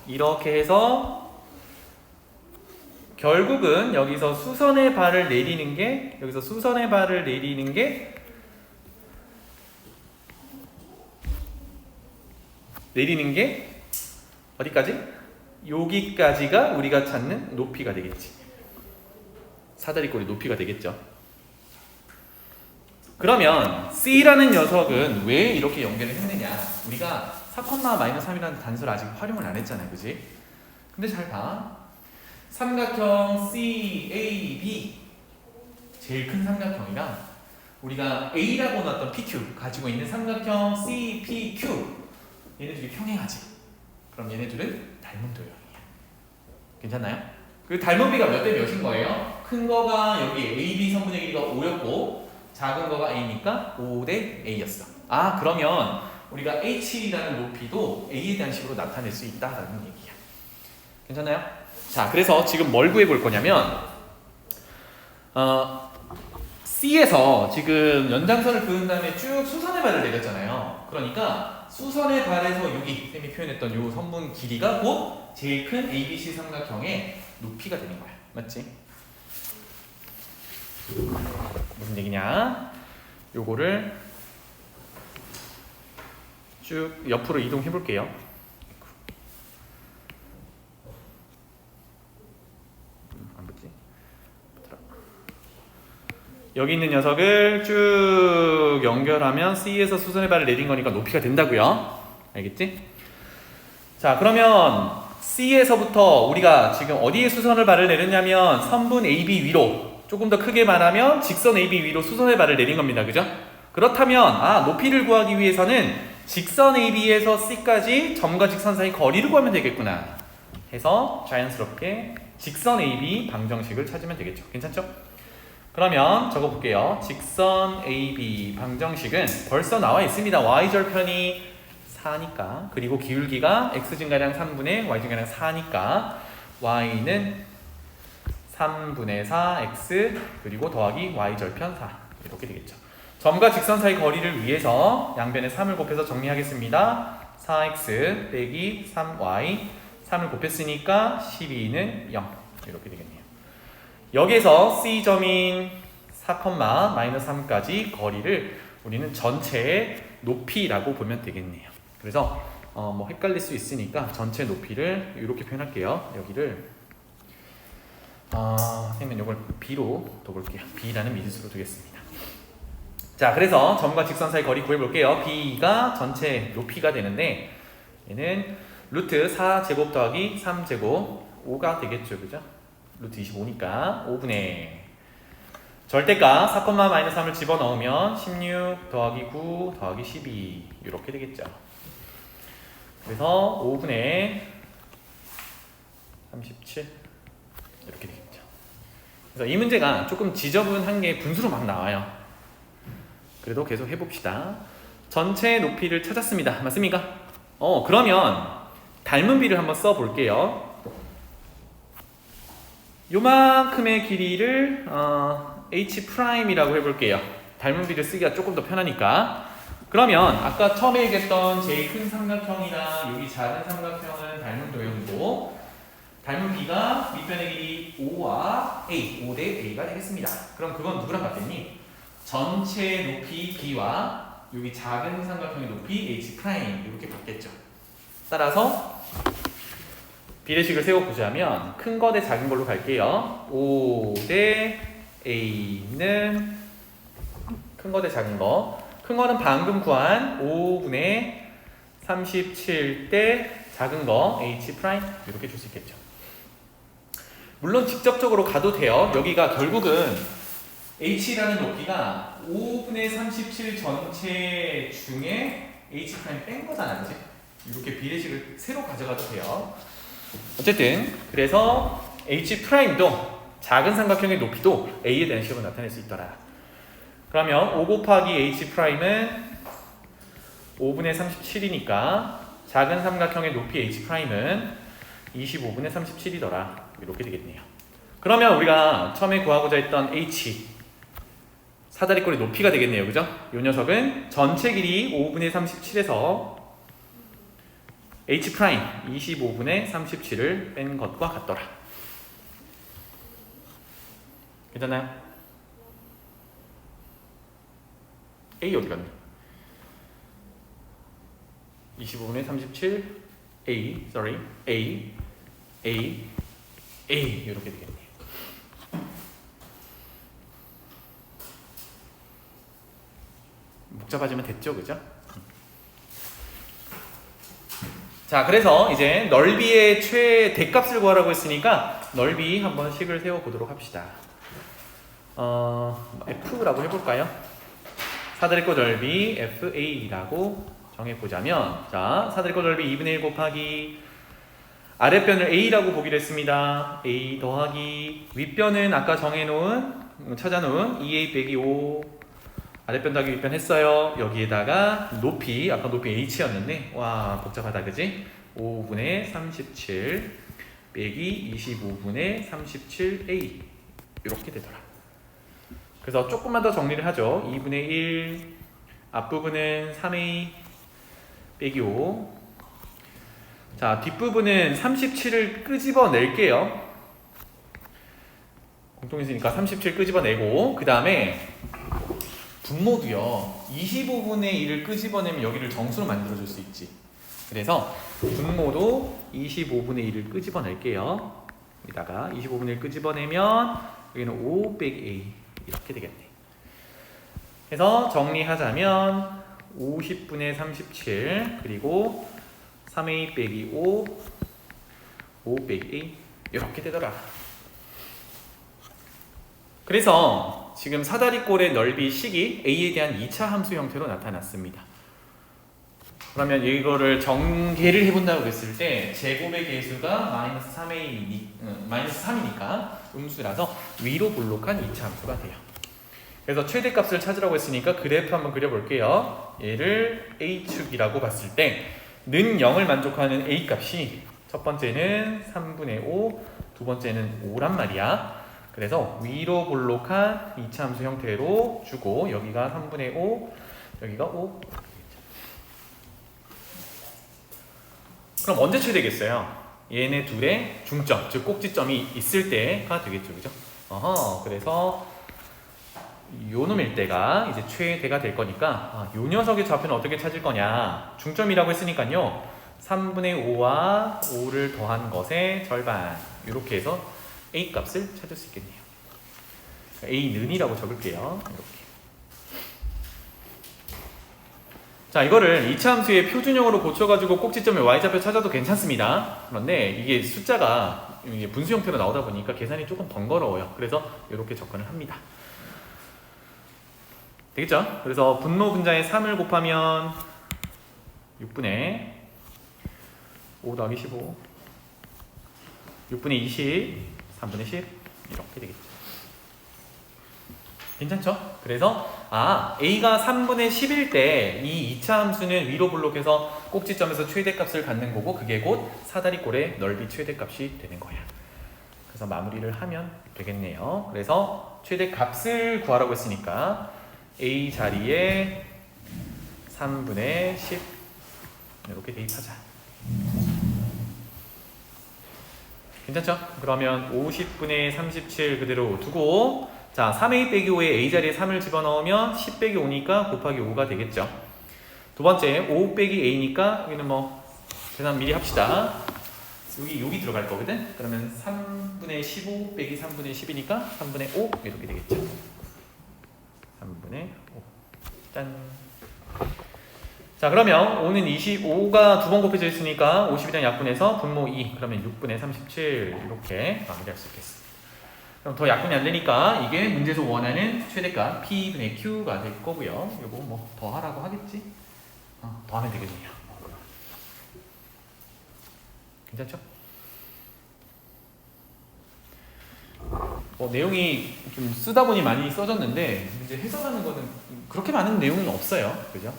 [SPEAKER 1] 이렇게 해서 결국은 여기서 수선의 발을 내리는 게 어디까지? 여기까지가 우리가 찾는 높이가 되겠지. 사다리꼴의 높이가 되겠죠. 그러면 C라는 녀석은 왜 이렇게 연결을 했느냐? 우리가 4,-3이라는 단수를 아직 활용을 안 했잖아요, 그지? 근데 잘 봐. 삼각형 CAB 제일 큰 삼각형이랑 우리가 A라고 놨던 PQ 가지고 있는 삼각형 CPQ 얘네들이 평행하지. 그럼 얘네들은 닮은 도형이야. 괜찮나요? 그 닮은 비가 몇 대 몇인 거예요? 큰 거가 여기 AB 선분의 길이가 5였고 작은 거가 A니까 5대 A였어. 아, 그러면 우리가 H라는 높이도 A에 대한 식으로 나타낼 수 있다라는 얘기야. 괜찮나요? 자, 그래서 지금 뭘 구해볼 거냐면 C에서 지금 연장선을 그은 다음에 쭉 수선의 발을 내렸잖아요. 그러니까 수선의 발에서 여기 쌤이 표현했던 이 선분 길이가 곧 제일 큰 ABC 삼각형의 높이가 되는 거야. 맞지? 무슨 얘기냐? 요거를 쭉 옆으로 이동해 볼게요. 안 붙지? 여기 있는 녀석을 쭉 연결하면 C에서 수선의 발을 내린 거니까 높이가 된다고요. 알겠지? 자, 그러면 C에서부터 우리가 지금 어디에 수선의 발을 내렸냐면 선분 AB 위로, 조금 더 크게 말하면 직선 AB 위로 수선의 발을 내린 겁니다. 그죠? 그렇다면 높이를 구하기 위해서는 직선 AB에서 C까지 점과 직선 사이 거리를 구하면 되겠구나 해서 자연스럽게 직선 AB 방정식을 찾으면 되겠죠. 괜찮죠? 그러면 적어볼게요. 직선 AB 방정식은 벌써 나와 있습니다. y절편이 4니까 그리고 기울기가 x증가량 3분의 y증가량 4니까 y는 3분의 4x 그리고 더하기 y절편 4 이렇게 되겠죠. 점과 직선 사이 거리를 위해서 양변에 3을 곱해서 정리하겠습니다. 4x 빼기 3y 3을 곱했으니까 12는 0 이렇게 되겠네요. 여기에서 C점인 4,-3까지 거리를 우리는 전체의 높이라고 보면 되겠네요. 그래서 뭐 헷갈릴 수 있으니까 전체 높이를 이렇게 표현할게요. 여기를 선생님은 이걸 B로 둬볼게요. B라는 미지수로 두겠습니다. 자, 그래서 점과 직선 사이 거리 구해볼게요. B가 전체 높이가 되는데 얘는 루트 4제곱 더하기 3제곱 5가 되겠죠. 그죠? 루트 25니까 5분의 절대값 4,-3을 집어넣으면 16 더하기 9 더하기 12 이렇게 되겠죠. 그래서 5분의 37 이렇게 되겠죠. 그래서 이 문제가 조금 지저분한 게 분수로 막 나와요. 그래도 계속 해봅시다. 전체 높이를 찾았습니다. 맞습니까? 그러면 닮은 비를 한번 써볼게요. 요만큼의 길이를 H'이라고 해볼게요. 닮은 비를 쓰기가 조금 더 편하니까. 그러면 아까 처음에 얘기했던 제일 큰 삼각형이나 여기 작은 삼각형은 닮은 도형이고 닮은 B가 밑변의 길이 5와 A, 5대 A가 되겠습니다. 그럼 그건 누구랑 같겠니? 전체 높이 B와 여기 작은 삼각형의 높이 H' 이렇게 같겠죠. 따라서 비례식을 세워보자면 큰 거 대 작은 걸로 갈게요. 5 대 A는 큰 거 대 작은 거. 큰 거는 방금 구한 5분의 37 대 작은 거 H' 이렇게 줄 수 있겠죠. 물론 직접적으로 가도 돼요. 여기가 결국은 H라는 높이가 5분의 37 전체 중에 H' 뺀 거잖아, 그치? 이렇게 비례식을 새로 가져가도 돼요. 어쨌든 그래서 H'도 작은 삼각형의 높이도 A에 대한 식으로 나타낼 수 있더라. 그러면 5 곱하기 H'은 5분의 37이니까 작은 삼각형의 높이 H'은 25분의 37이더라. 이렇게 되겠네요. 그러면 우리가 처음에 구하고자 했던 H 사다리꼴의 높이가 되겠네요. 그죠? 이 녀석은 전체 길이 5분의 37에서 H' 25분의 37을 뺀 것과 같더라. 괜찮나요? A 어디 갔니? 25분의 37 A 이렇게 되겠네요. 복잡하지만 됐죠, 그죠? 자, 그래서 이제 넓이의 최대값을 구하라고 했으니까 넓이 한번 식을 세워보도록 합시다. F라고 해볼까요? 사다리꼴 넓이 FA라고 정해보자면, 자, 사다리꼴 넓이 2분의 1 곱하기 아랫변을 A라고 보기로 했습니다. A 더하기 윗변은 아까 찾아놓은 2A 빼기 5 아랫변 더하기 윗변 했어요. 여기에다가 높이, 아까 높이 H였는데 와 복잡하다 그지? 5분의 37 빼기 25분의 37A 이렇게 되더라. 그래서 조금만 더 정리를 하죠. 2분의 1 앞부분은 3A 빼기 5. 자, 뒷부분은 37을 끄집어낼게요. 공통인수니까 37 끄집어내고 그 다음에 분모도요 25분의 1을 끄집어내면 여기를 정수로 만들어줄 수 있지. 그래서 분모도 25분의 1을 끄집어낼게요. 여기다가 25분의 1 끄집어내면 여기는 5 빼기 A 이렇게 되겠네. 그래서 정리하자면 50분의 37 그리고 3A 빼기 5 빼기 A 이렇게 되더라. 그래서 지금 사다리꼴의 넓이 식이 A에 대한 2차 함수 형태로 나타났습니다. 그러면 이거를 전개를 해본다고 했을 때 제곱의 개수가 마이너스 3이니까 음수라서 위로 볼록한 이차 함수가 돼요. 그래서 최대값을 찾으라고 했으니까 그래프 한번 그려볼게요. 얘를 A축이라고 봤을 때 는 0을 만족하는 A값이 첫 번째는 3분의 5, 두 번째는 5란 말이야. 그래서 위로 볼록한 이차 함수 형태로 주고 여기가 3분의 5, 여기가 5. 그럼 언제 최대겠어요? 얘네 둘의 중점, 즉 꼭지점이 있을 때가 되겠죠, 그죠? 그래서 요 놈일 때가 이제 최대가 될 거니까 요 녀석의 좌표는 어떻게 찾을 거냐? 중점이라고 했으니까요. 3분의 5와 5를 더한 것의 절반 이렇게 해서 A 값을 찾을 수 있겠네요. A는이라고 적을게요. 이렇게. 자, 이거를 이차 함수의 표준형으로 고쳐가지고 꼭지점의 y좌표 찾아도 괜찮습니다. 그런데 이게 숫자가 이게 분수 형태로 나오다 보니까 계산이 조금 번거로워요. 그래서 이렇게 접근을 합니다. 되겠죠? 그래서 분모 분자에 3을 곱하면 6분의 5 더하기 15 6분의 20 3분의 10 이렇게 되겠죠. 괜찮죠? 그래서 A가 3분의 10일 때 이 2차 함수는 위로 볼록해서 꼭지점에서 최대값을 갖는 거고 그게 곧 사다리꼴의 넓이 최대값이 되는 거야. 그래서 마무리를 하면 되겠네요. 그래서 최대값을 구하라고 했으니까 A 자리에 3분의 10 이렇게 대입하자. 괜찮죠? 그러면 50분의 37 그대로 두고 자, 3A 빼기 5에 A 자리에 3을 집어넣으면 10 빼기 5니까 곱하기 5가 되겠죠. 두 번째 5 빼기 A니까 여기는 뭐 계산 미리 합시다. 여기 들어갈 거거든. 그러면 3분의 15 빼기 3분의 10이니까 3분의 5 이렇게 되겠죠. 3분의 5 짠. 자, 그러면 5는 25가 두 번 곱해져 있으니까 50이랑 약분해서 분모 2 그러면 6분의 37 이렇게 마무리할 수 있겠습니다. 그럼 더 약분이 안 되니까 이게 문제에서 원하는 최대값 P분의 Q가 될 거고요. 이거 뭐 더 하라고 하겠지? 더 하면 되겠네요. 괜찮죠? 내용이 좀 쓰다 보니 많이 써졌는데 이제 해석하는 거는 그렇게 많은 내용은 없어요. 그죠?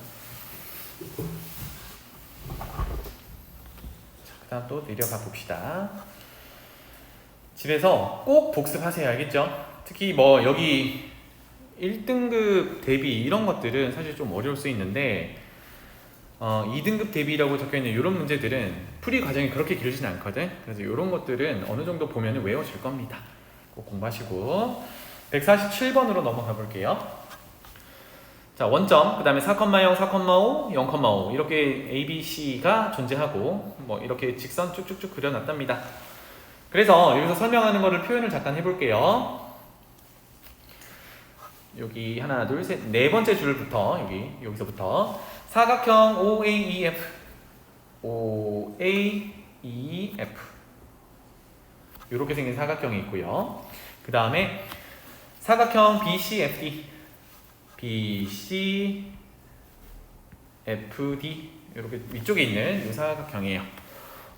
[SPEAKER 1] 자, 그 다음 또 내려가 봅시다. 집에서 꼭 복습하세요. 알겠죠? 특히 뭐 여기 1등급 대비 이런 것들은 사실 좀 어려울 수 있는데 2등급 대비라고 적혀있는 이런 문제들은 풀이 과정이 그렇게 길지는 않거든. 그래서 이런 것들은 어느 정도 보면 외워질 겁니다. 꼭 공부하시고 147번으로 넘어가 볼게요. 자, 원점, 그 다음에 4,0, 4,5, 0,5 이렇게 A, B, C가 존재하고 뭐 이렇게 직선 쭉쭉쭉 그려놨답니다. 그래서 여기서 설명하는 거를 표현을 잠깐 해볼게요. 여기 하나, 둘, 셋, 네 번째 줄부터 여기서부터 사각형 OAEF 이렇게 생긴 사각형이 있고요. 그 다음에 사각형 BCFD 이렇게 위쪽에 있는 이 사각형이에요.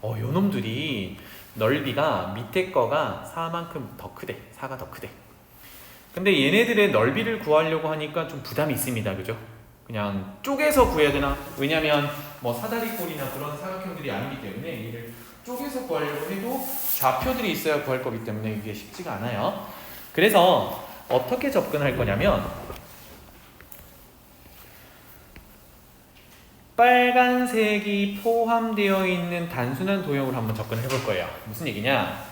[SPEAKER 1] 요 놈들이 넓이가 밑에 거가 4만큼 더 크대. 4가 더 크대. 근데 얘네들의 넓이를 구하려고 하니까 좀 부담이 있습니다. 그죠? 그냥 쪼개서 구해야 되나? 왜냐면 뭐 사다리꼴이나 그런 사각형들이 아니기 때문에 얘를 쪼개서 구하려고 해도 좌표들이 있어야 구할 거기 때문에 이게 쉽지가 않아요. 그래서 어떻게 접근할 거냐면 빨간색이 포함되어 있는 단순한 도형으로 한번 접근을 해볼 거예요. 무슨 얘기냐?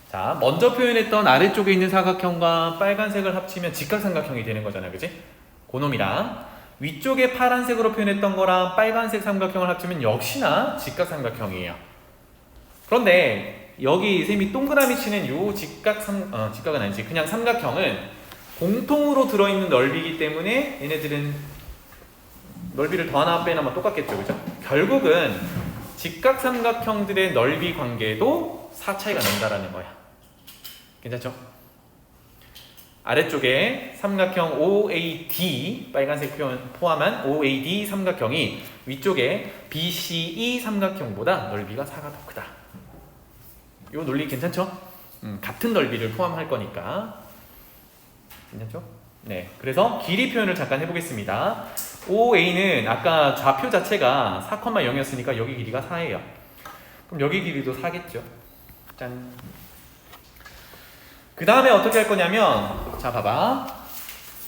[SPEAKER 1] 자, 먼저 표현했던 아래쪽에 있는 사각형과 빨간색을 합치면 직각삼각형이 되는 거잖아요. 그치? 그놈이랑 위쪽에 파란색으로 표현했던 거랑 빨간색 삼각형을 합치면 역시나 직각삼각형이에요. 그런데 여기 쌤이 동그라미 치는 요 직각은 아니지. 그냥 삼각형은 공통으로 들어있는 넓이기 때문에 얘네들은 넓이를 더하나 빼나 똑같겠죠. 그죠? 결국은 직각삼각형들의 넓이 관계도 4 차이가 난다라는 거야. 괜찮죠? 아래쪽에 삼각형 OAD 빨간색 표현 포함한 OAD 삼각형이 위쪽에 BCE 삼각형보다 넓이가 4가 더 크다. 이 논리 괜찮죠? 같은 넓이를 포함할 거니까 괜찮죠? 네, 그래서 길이 표현을 잠깐 해보겠습니다. OA는 아까 좌표 자체가 4,0이었으니까 여기 길이가 4예요. 그럼 여기 길이도 4겠죠? 짠. 그 다음에 어떻게 할 거냐면, 자 봐봐,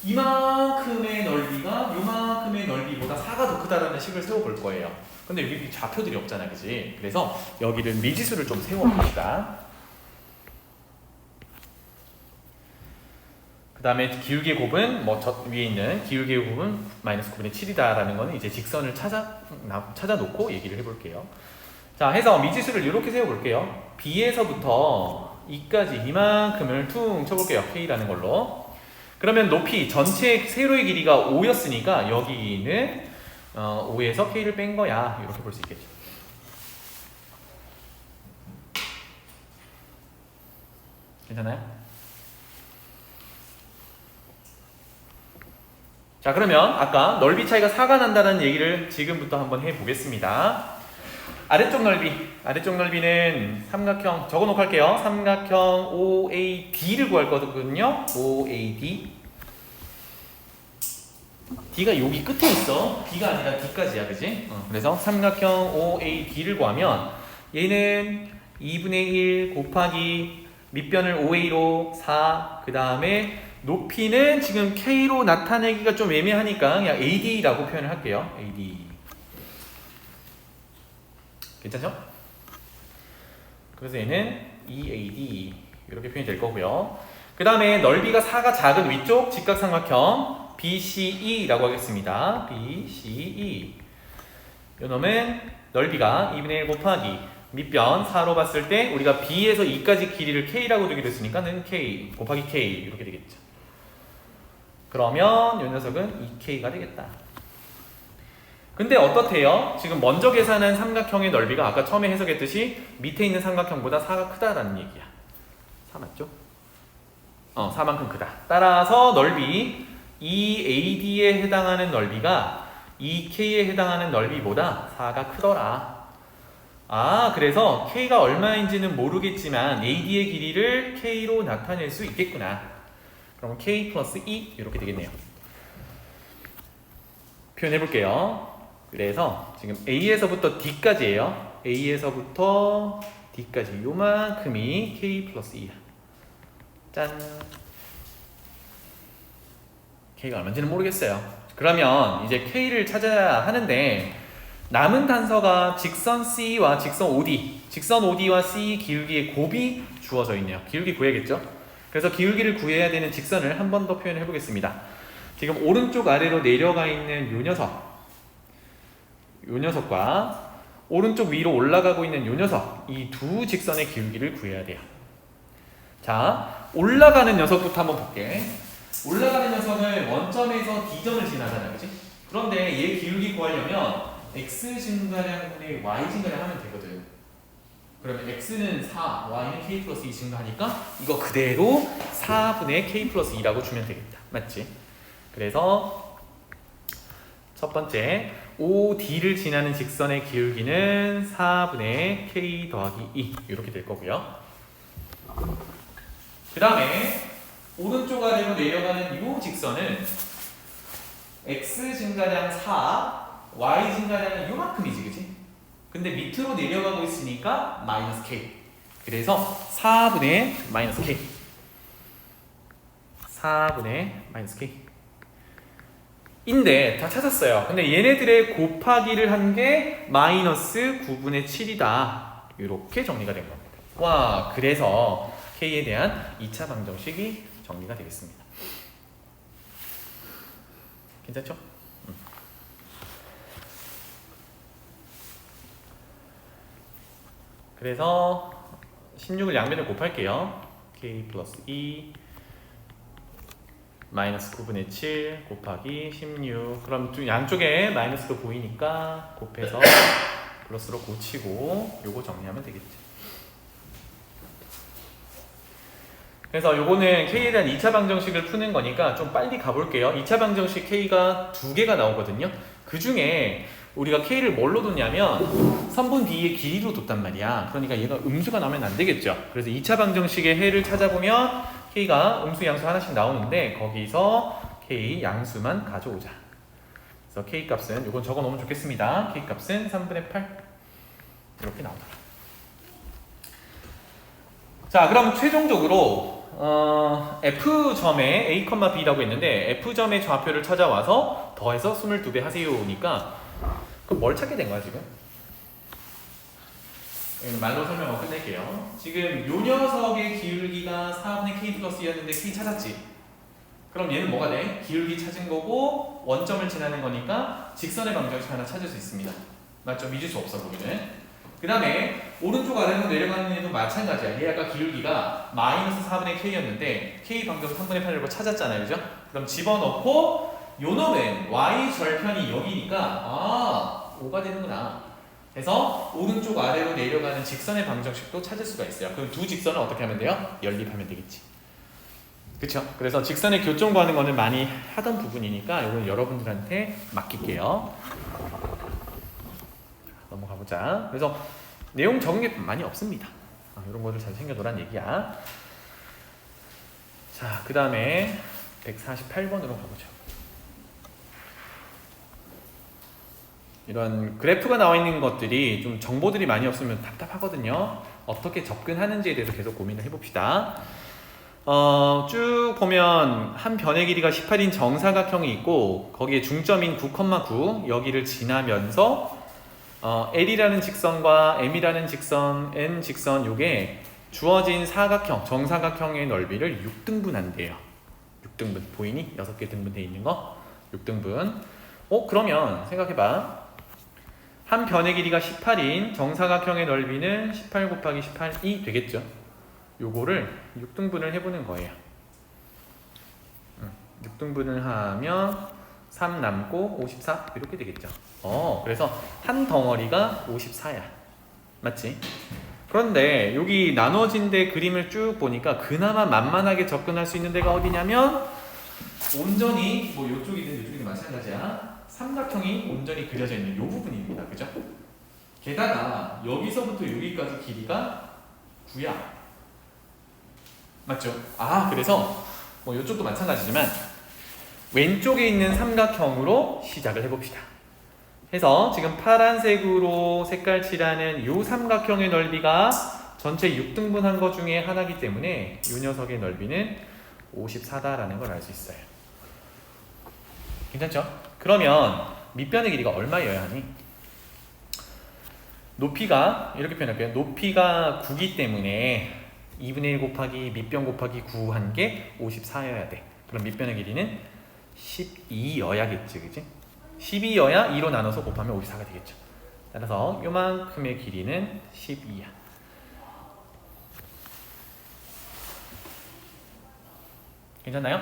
[SPEAKER 1] 이만큼의 넓이가 요만큼의 넓이보다 4가 더 크다라는 식을 세워볼 거예요. 근데 여기 좌표들이 없잖아, 그지? 그래서 여기를 미지수를 좀 세워봅시다. 그 다음에 기울기의 곱은 뭐 저 위에 있는 기울기의 곱은 마이너스 9분의 7이다라는 거는 이제 직선을 찾아놓고 얘기를 해볼게요. 자, 해서 미지수를 이렇게 세워볼게요. B에서부터 E까지 이만큼을 퉁 쳐볼게요. K라는 걸로. 그러면 높이 전체 세로의 길이가 5였으니까 여기는 5에서 K를 뺀 거야. 이렇게 볼 수 있겠죠. 괜찮아요? 자, 그러면 아까 넓이 차이가 4가 난다는 얘기를 지금부터 한번 해보겠습니다. 아래쪽 넓이는 삼각형 적어놓고 할게요. 삼각형 OAD를 구할 거거든요. OAD. D가 여기 끝에 있어. B가 아니라 D까지야, 그지? 그래서 삼각형 OAD를 구하면 얘는 2분의 1 곱하기 밑변을 OA로 4, 그 다음에 높이는 지금 K로 나타내기가 좀 애매하니까 그냥 AD라고 표현을 할게요. AD. 괜찮죠? 그래서 얘는 EAD 이렇게 표현이 될 거고요. 그 다음에 넓이가 4가 작은 위쪽 직각삼각형 BCE라고 하겠습니다. BCE. 이 놈은 넓이가 2분의 1 곱하기 밑변 4로 봤을 때 우리가 B에서 E까지 길이를 K라고 두기로 했으니까는 K 곱하기 K 이렇게 되겠죠. 그러면 이 녀석은 2K가 되겠다. 근데 어떻대요? 지금 먼저 계산한 삼각형의 넓이가 아까 처음에 해석했듯이 밑에 있는 삼각형보다 4가 크다라는 얘기야. 4 맞죠? 4만큼 크다. 따라서 넓이 EAD에 해당하는 넓이가 EK에 해당하는 넓이보다 4가 크더라. 아, 그래서 K가 얼마인지는 모르겠지만 AD의 길이를 K로 나타낼 수 있겠구나. 그럼 K 플러스 E 이렇게 되겠네요. 표현해볼게요. 그래서 지금 A에서부터 D까지예요. A에서부터 D까지 요만큼이 K 플러스 E야. 짠. K가 얼마인지는 모르겠어요. 그러면 이제 K를 찾아야 하는데 남은 단서가 직선 C와 직선 OD, 직선 OD와 C 기울기의 곱이 주어져 있네요. 기울기 구해야겠죠? 그래서 기울기를 구해야 되는 직선을 한 번 더 표현해 보겠습니다. 지금 오른쪽 아래로 내려가 있는 요 녀석과 오른쪽 위로 올라가고 있는 요 녀석, 이 두 직선의 기울기를 구해야 돼요. 자, 올라가는 녀석부터 한번 볼게. 올라가는 녀석은 원점에서 D점을 지나잖아요, 그치? 그런데 얘 기울기 구하려면 x 증가량분의 y 증가량 하면 되거든. 그러면 x는 4, y는 k 플러스 2 증가하니까 이거 그대로 4분의 k 플러스 2라고 주면 되겠다. 맞지? 그래서 첫 번째 OD를 지나는 직선의 기울기는 4분의 k 더하기 2 이렇게 될 거고요. 그 다음에 오른쪽 아래로 내려가는 이 직선은 x 증가량 4, y 증가량은 요만큼이지, 그치? 근데 밑으로 내려가고 있으니까 마이너스 k. 그래서 4분의 마이너스 k. 4분의 마이너스 k. 인데 다 찾았어요. 근데 얘네들의 곱하기를 한 게 마이너스 9분의 7이다. 이렇게 정리가 된 겁니다. 와, 그래서 k에 대한 2차 방정식이 정리가 되겠습니다. 괜찮죠? 그래서 16을 양변을 곱할게요. k 플러스 2 마이너스 9분의 7 곱하기 16. 그럼 양쪽에 마이너스도 보이니까 곱해서 플러스로 고치고 요거 정리하면 되겠죠. 그래서 요거는 K에 대한 2차 방정식을 푸는 거니까 좀 빨리 가볼게요. 2차 방정식 K가 두 개가 나오거든요. 그 중에 우리가 K를 뭘로 뒀냐면 선분 B의 길이로 뒀단 말이야. 그러니까 얘가 음수가 나오면 안 되겠죠. 그래서 2차 방정식의 해를 찾아보면 K가 음수 양수 하나씩 나오는데 거기서 K 양수만 가져오자. 그래서 K 값은 요건 적어 놓으면 좋겠습니다. K 값은 3분의 8 이렇게 나오더라. 자, 그럼 최종적으로 F점에 A, B라고 했는데 F점의 좌표를 찾아와서 더해서 22배 하세요니까 그럼 뭘 찾게 된 거야 지금? 말로 설명하고 끝낼게요. 지금 요 녀석의 기울기가 4분의 K 플러스 2였는데 K 찾았지? 그럼 얘는 뭐가 돼? 기울기 찾은 거고 원점을 지나는 거니까 직선의 방정식 하나 찾을 수 있습니다. 맞죠? 믿을 수 없어 보기는. 그 다음에 오른쪽 아래로 내려가는 애도 마찬가지야. 얘 아까 기울기가 마이너스 4분의 K였는데 K 방정 3분의 8을 찾았잖아요. 그죠? 그럼 집어넣고 요 놈은 Y 절편이 여기니까 5가 되는구나. 그래서 오른쪽 아래로 내려가는 직선의 방정식도 찾을 수가 있어요. 그럼 두 직선을 어떻게 하면 돼요? 연립하면 되겠지. 그쵸? 그래서 직선의 교점 구하는 거는 많이 하던 부분이니까 이건 여러분들한테 맡길게요. 넘어가 보자. 그래서 내용 적은 게 많이 없습니다. 이런 거를 잘 챙겨놓으란 얘기야. 자, 그 다음에 148번으로 가보죠. 이런 그래프가 나와 있는 것들이 좀 정보들이 많이 없으면 답답하거든요. 어떻게 접근하는지에 대해서 계속 고민을 해봅시다. 쭉 보면 한 변의 길이가 18인 정사각형이 있고 거기에 중점인 9,9 여기를 지나면서 L이라는 직선과 M이라는 직선, N 직선 요게 주어진 사각형, 정사각형의 넓이를 6등분한대요. 6등분 보이니? 6개 등분되어 있는 거 6등분. 그러면 생각해봐. 한 변의 길이가 18인 정사각형의 넓이는 18 곱하기 18이 되겠죠. 요거를 6등분을 해보는 거예요. 6등분을 하면 3 남고 54 이렇게 되겠죠. 그래서 한 덩어리가 54야. 맞지? 그런데 여기 나눠진 데 그림을 쭉 보니까 그나마 만만하게 접근할 수 있는 데가 어디냐면 온전히 뭐 요쪽이든 요쪽이든 마찬가지야. 삼각형이 온전히 그려져 있는 요 부분입니다. 그죠? 게다가 여기서부터 여기까지 길이가 9야. 맞죠? 그래서 뭐 요쪽도 마찬가지지만 왼쪽에 있는 삼각형으로 시작을 해봅시다. 해서 지금 파란색으로 색깔 칠하는 이 삼각형의 넓이가 전체 6등분한 것 중에 하나이기 때문에 이 녀석의 넓이는 54다라는 걸 알 수 있어요. 괜찮죠? 그러면 밑변의 길이가 얼마여야 하니? 높이가 이렇게 표현할게요. 높이가 9기 때문에 2분의 1 곱하기 밑변 곱하기 9 한 게 54여야 돼. 그럼 밑변의 길이는 12여야겠지, 그치? 12여야 2로 나눠서 곱하면 54가 되겠죠. 따라서 요만큼의 길이는 12야. 괜찮나요?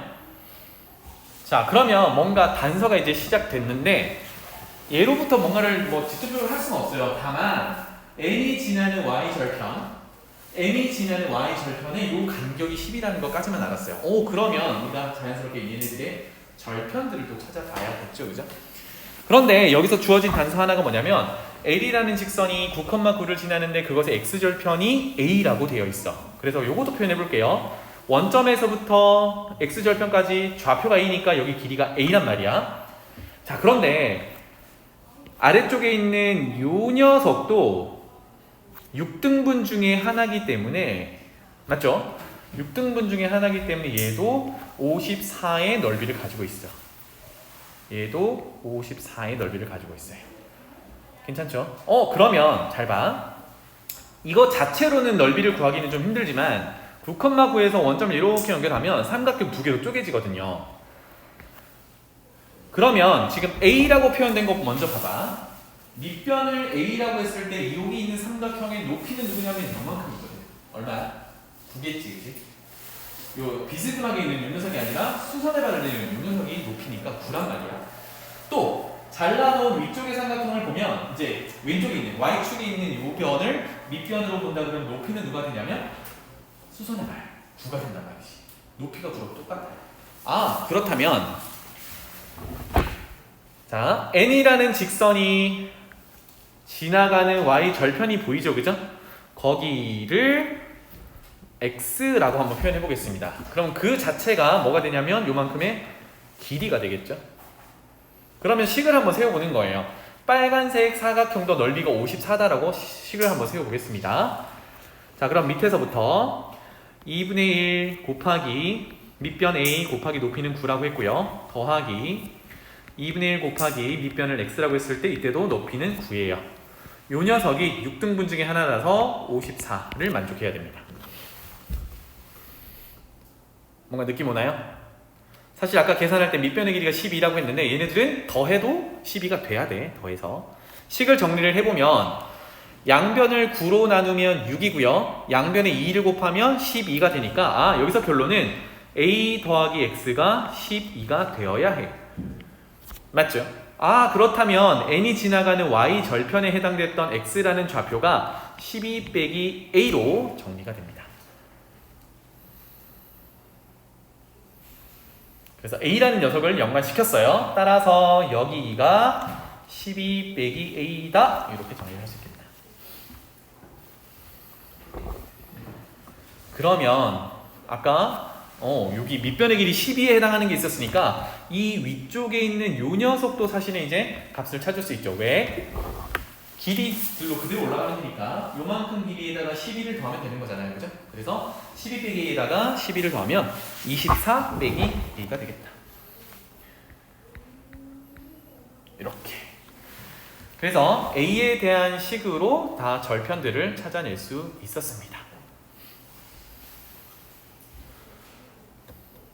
[SPEAKER 1] 자, 그러면 뭔가 단서가 이제 시작됐는데 얘로부터 뭔가를 뭐 직접적으로 할 수는 없어요. 다만 n이 지나는 y절편, m이 지나는 y절편의 요 간격이 10이라는 것까지만 알았어요. 그러면 우리가 자연스럽게 얘네들의 절편들을 또 찾아봐야겠죠, 그죠? 그런데 여기서 주어진 단서 하나가 뭐냐면 L이라는 직선이 9,9를 지나는데 그것의 x절편이 A라고 되어 있어. 그래서 요것도 표현해 볼게요. 원점에서부터 x절편까지 좌표가 A니까 여기 길이가 A란 말이야. 자, 그런데 아래쪽에 있는 요 녀석도 6등분 중에 하나이기 때문에 맞죠? 6등분 중에 하나이기 때문에 얘도 54의 넓이를 가지고 있어. 얘도 54의 넓이를 가지고 있어요. 괜찮죠? 그러면 잘 봐. 이거 자체로는 넓이를 구하기는 좀 힘들지만 9,9에서 원점을 이렇게 연결하면 삼각형 두 개로 쪼개지거든요. 그러면 지금 A라고 표현된 거 먼저 봐봐. 밑변을 A라고 했을 때 여기 있는 삼각형의 높이는 누구냐면 이만큼이거든. 얼마야? 9겠지, 그치? 요 비스듬하게 있는 요 녀석이 아니라 수선에 발리는 요 녀석이 높이니까 9란 말이야. 또 잘라놓은 위쪽의 삼각형을 보면 이제 왼쪽에 있는 Y축에 있는 요 변을 밑변으로 본다 그러면 높이는 누가 되냐면 수선의 발. 9가 된단 말이지. 높이가 9랑 똑같아요. 아, 그렇다면 자, n이라는 직선이 지나가는 y 절편이 보이죠, 그죠? 거기를 x라고 한번 표현해 보겠습니다. 그럼 그 자체가 뭐가 되냐면 요만큼의 길이가 되겠죠. 그러면 식을 한번 세워보는 거예요. 빨간색 사각형도 넓이가 54다라고 식을 한번 세워보겠습니다. 자, 그럼 밑에서부터 2분의 1 곱하기 밑변 a 곱하기 높이는 9라고 했고요. 더하기 2분의 1 곱하기 밑변을 x라고 했을 때 이때도 높이는 9예요. 요 녀석이 6등분 중에 하나라서 54를 만족해야 됩니다. 뭔가 느낌 오나요? 사실 아까 계산할 때 밑변의 길이가 12라고 했는데 얘네들은 더해도 12가 돼야 돼. 더해서 식을 정리를 해보면 양변을 9로 나누면 6이고요. 양변에 2를 곱하면 12가 되니까 아, 여기서 결론은 a 더하기 x가 12가 되어야 해. 맞죠? 아, 그렇다면 n이 지나가는 y 절편에 해당됐던 x라는 좌표가 12 빼기 a로 정리가 됩니다. 그래서 a라는 녀석을 연관시켰어요. 따라서 여기가 12 빼기 a다. 이렇게 정리를 할 수 있겠다. 그러면 아까 여기 밑변의 길이 12에 해당하는 게 있었으니까 이 위쪽에 있는 요 녀석도 사실은 이제 값을 찾을 수 있죠. 왜? 길이들로 그대로 올라가는 거니까 요만큼 길이에다가 12를 더하면 되는 거잖아요. 그죠? 그래서 12 빼기 A에다가 12를 더하면 24 빼기 A가 되겠다. 이렇게. 그래서 A에 대한 식으로 다 절편들을 찾아낼 수 있었습니다.